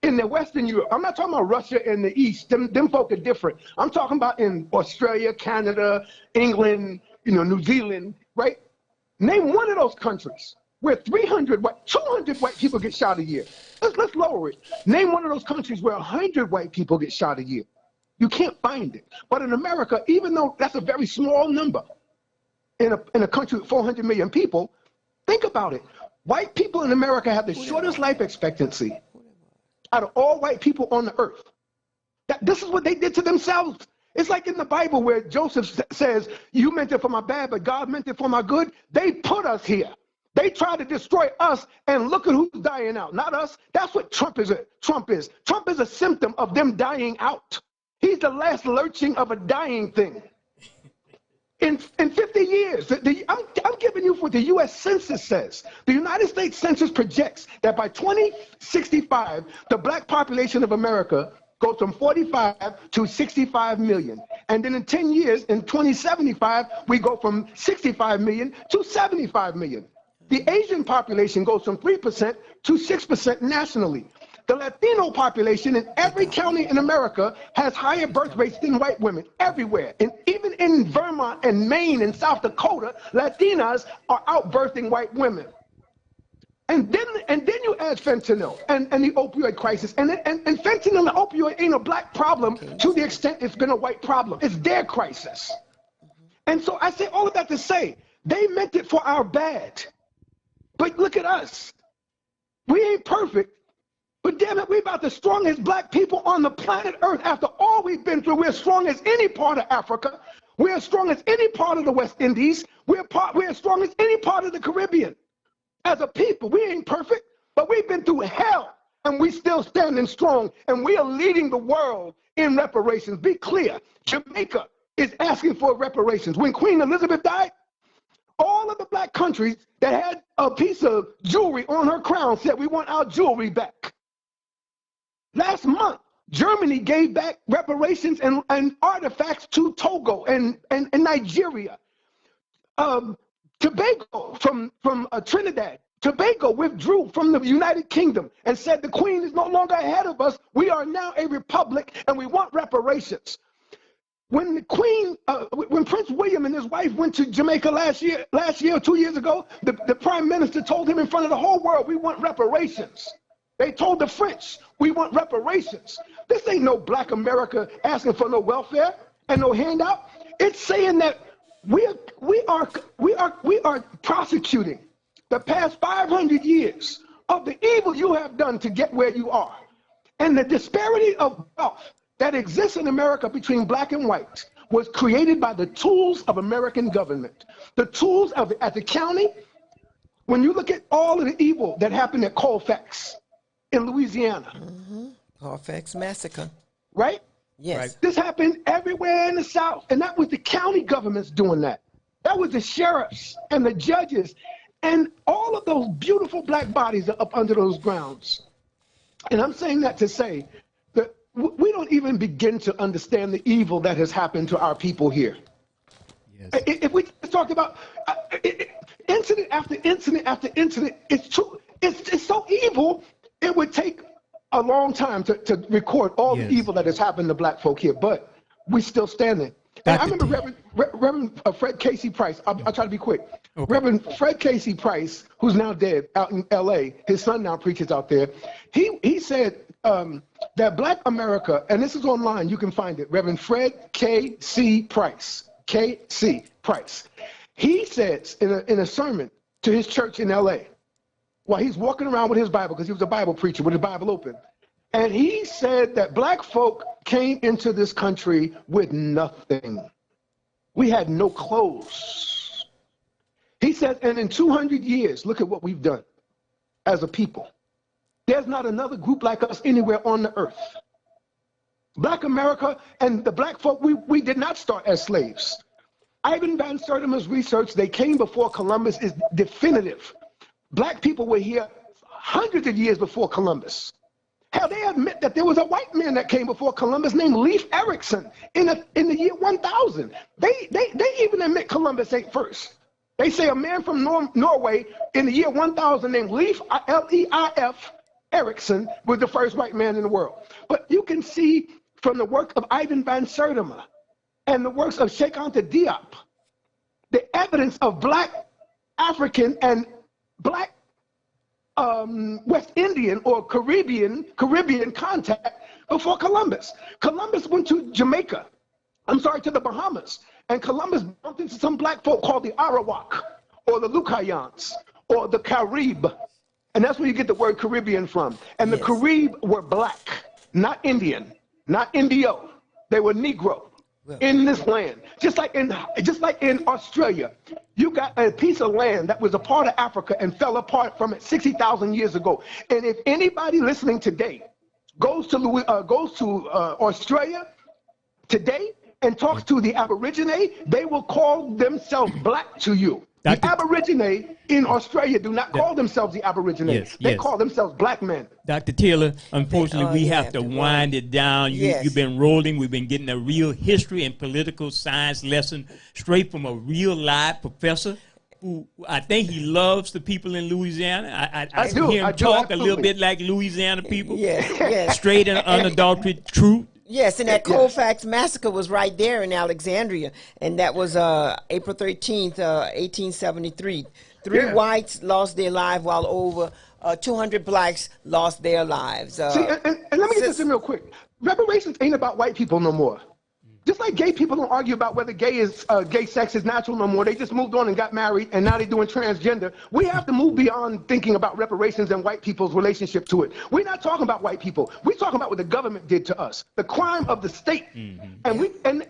In the Western Europe, I'm not talking about Russia and the East. Them folk are different. I'm talking about in Australia, Canada, England, New Zealand, right? Name one of those countries where 200 white people get shot a year. Let's lower it. Name one of those countries where 100 white people get shot a year. You can't find it. But in America, even though that's a very small number, in a country with 400 million people, think about it. White people in America have the shortest life expectancy out of all white people on the earth. This is what they did to themselves. It's like in the Bible where Joseph says, you meant it for my bad, but God meant it for my good. They put us here. They try to destroy us, and look at who's dying out. Not us. That's what Trump is. Trump is a symptom of them dying out. He's the last lurching of a dying thing. In 50 years, I'm giving you what the U.S. Census says. The United States Census projects that by 2065, the black population of America goes from 45 to 65 million. And then in 10 years, in 2075, we go from 65 million to 75 million. The Asian population goes from 3% to 6% nationally. The Latino population in every county in America has higher birth rates than white women everywhere. And even in Vermont and Maine and South Dakota, Latinas are outbirthing white women. And then you add fentanyl and the opioid crisis. And fentanyl and opioid ain't a black problem to the extent it's been a white problem. It's their crisis. And so I say all of that to say, they meant it for our bad. But look at us. We ain't perfect. But damn it, we're about the strongest black people on the planet Earth. After all we've been through, we're as strong as any part of Africa. We're as strong as any part of the West Indies. We're as strong as any part of the Caribbean. As a people, we ain't perfect, but we've been through hell, and we still standing strong, and we are leading the world in reparations. Be clear, Jamaica is asking for reparations. When Queen Elizabeth died, all of the black countries that had a piece of jewelry on her crown said, we want our jewelry back. Last month, Germany gave back reparations and artifacts to Togo and Nigeria. Tobago from Trinidad. Tobago withdrew from the United Kingdom and said the Queen is no longer ahead of us. We are now a republic and we want reparations. When the Queen, when Prince William and his wife went to Jamaica last year or 2 years ago, the Prime Minister told him in front of the whole world, we want reparations. They told the French, we want reparations. This ain't no black America asking for no welfare and no handout. It's saying that we are prosecuting the past 500 years of the evil you have done to get where you are. And the disparity of wealth that exists in America between black and white was created by the tools of American government. The tools at the county. When you look at all of the evil that happened at Colfax in Louisiana. Colfax massacre. Right? Yes. Right. This happened everywhere in the South, and that was the county governments doing that. That was the sheriffs and the judges, and all of those beautiful black bodies are up under those grounds. And I'm saying that to say that we don't even begin to understand the evil that has happened to our people here. Yes. If we talk about incident after incident after incident, it's so evil, it would take a long time to record all the evil that has happened to black folk here, but we're still standing. And I remember Reverend Fred Casey Price. I'll try to be quick. Okay. Reverend Fred Casey Price, who's now dead, out in L.A., his son now preaches out there. He said that Black America, and this is online, you can find it, Reverend Fred K.C. Price, K.C. Price. He says in a sermon to his church in L.A., while he's walking around with his Bible, because he was a Bible preacher with his Bible open, and he said that black folk came into this country with nothing. We had no clothes. He said, and in 200 years, look at what we've done as a people. There's not another group like us anywhere on the earth. Black America and the black folk, we did not start as slaves. Ivan Van Sertima's research, they came before Columbus, is definitive. Black people were here hundreds of years before Columbus. Hell, they admit that there was a white man that came before Columbus named Leif Erikson in the year 1000. They even admit Columbus ain't first. They say a man from Norway in the year 1000 named Leif, L-E-I-F, Erikson was the first white man in the world. But you can see from the work of Ivan Van Sertima and the works of Cheikh Anta Diop, the evidence of black African and black West Indian or Caribbean contact before Columbus. Columbus went to Jamaica, to the Bahamas, and Columbus bumped into some black folk called the Arawak or the Lucayans or the Carib. And that's where you get the word Caribbean from. And the Carib were black, not Indian, not Indio. They were Negro in this land. Just like in Australia, you got a piece of land that was a part of Africa and fell apart from it 60,000 years ago. And if anybody listening today goes to Australia today and talks to the Aborigine, they will call themselves black to you. The Aborigine in Australia do not call themselves the Aborigine. They call themselves black men. Dr. Taylor, unfortunately, we have to wind it down. You've been rolling. We've been getting a real history and political science lesson straight from a real live professor who I think he loves the people in Louisiana. I hear him talk a little bit like Louisiana people. Straight and unadulterated truth. Yes, and that Colfax massacre was right there in Alexandria, and that was April 13th, 1873. Three whites lost their lives while over 200 blacks lost their lives. See, and let me get this in real quick. Reparations ain't about white people no more. Just like gay people don't argue about whether gay sex is natural no more. They just moved on and got married, and now they're doing transgender. We have to move beyond thinking about reparations and white people's relationship to it. We're not talking about white people. We're talking about what the government did to us, the crime of the state. And even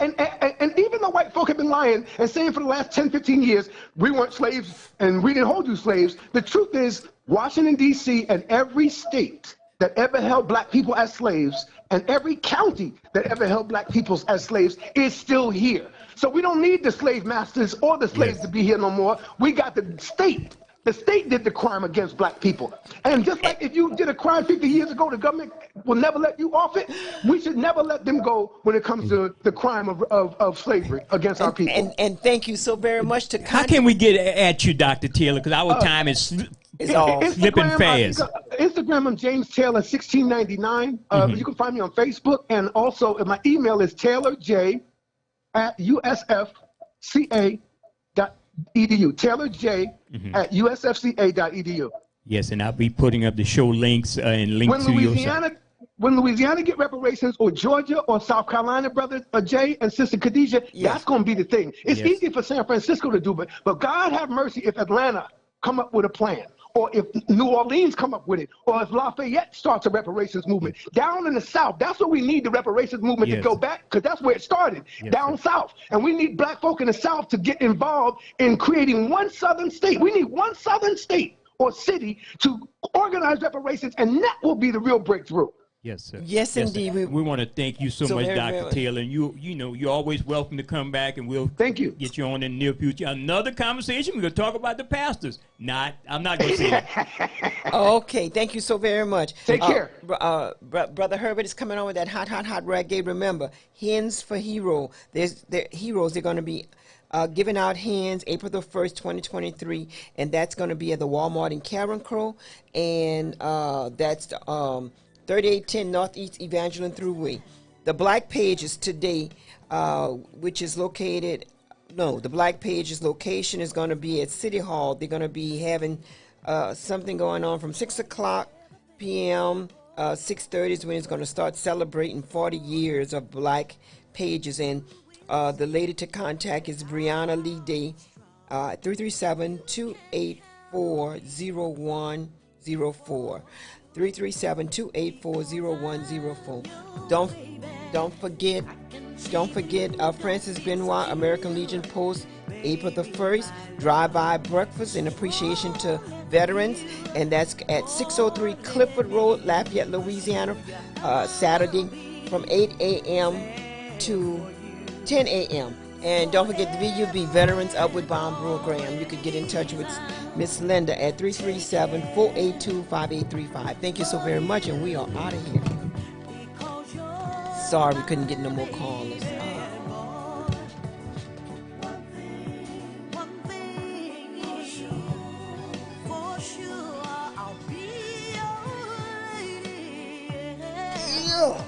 though white folk have been lying and saying for the last 10, 15 years, we weren't slaves and we didn't hold you slaves, the truth is Washington, D.C. and every state that ever held black people as slaves and every county that ever held black people as slaves is still here. So we don't need the slave masters or the slaves to be here no more. We got the state. The state did the crime against black people. And just like if you did a crime 50 years ago, the government will never let you off it. We should never let them go when it comes to the crime of slavery against our people. And thank you so very much to How can we get at you, Dr. Taylor? Because our time is slipping fast. Instagram, I'm James Taylor 1699. You can find me on Facebook, and also my email is taylorj@usfca.edu. taylorj@usfca.edu. Yes, and I'll be putting up the show links and links to your site. When Louisiana get reparations, or Georgia or South Carolina, brother Jay and Sister Khadijah, that's going to be the thing. It's easy for San Francisco to do, but God have mercy if Atlanta come up with a plan, or if New Orleans come up with it, or if Lafayette starts a reparations movement. Down in the South, that's where we need the reparations movement to go back, because that's where it started, down South. And we need black folk in the South to get involved in creating one Southern state. We need one Southern state or city to organize reparations, and that will be the real breakthrough. Yes, sir. Yes, indeed. We want to thank you so much, Dr. Taylor. And you know, you're always welcome to come back, and we'll get you on in the near future. Another conversation. We're going to talk about the pastors. I'm not going to say that. Okay, thank you so very much. Take care. Brother Herbert is coming on with that hot reggae. Remember, Hens for Hero. They're heroes. They're going to be giving out hands April the 1st, 2023, and that's going to be at the Walmart in Carencro, and that's 3810 Northeast Evangeline Thruway. The Black Page is today, which is located, the Black Page's location is going to be at City Hall. They're going to be having something going on from 6 o'clock p.m. 6:30 is when it's going to start celebrating 40 years of Black Pages. And the lady to contact is Brianna Lee Day, 337-284-0104. 337-284-0104. Don't forget Francis Benoit, American Legion Post, April the 1st, drive-by breakfast in appreciation to veterans, and that's at 603 Clifford Road, Lafayette, Louisiana, Saturday from 8 a.m. to 10 a.m. And don't forget the VUB Veterans Upward Bound Program. You could get in touch with Miss Linda at 337-482-5835. Thank you so very much, and we are out of here. Sorry we couldn't get no more callers. Yeah.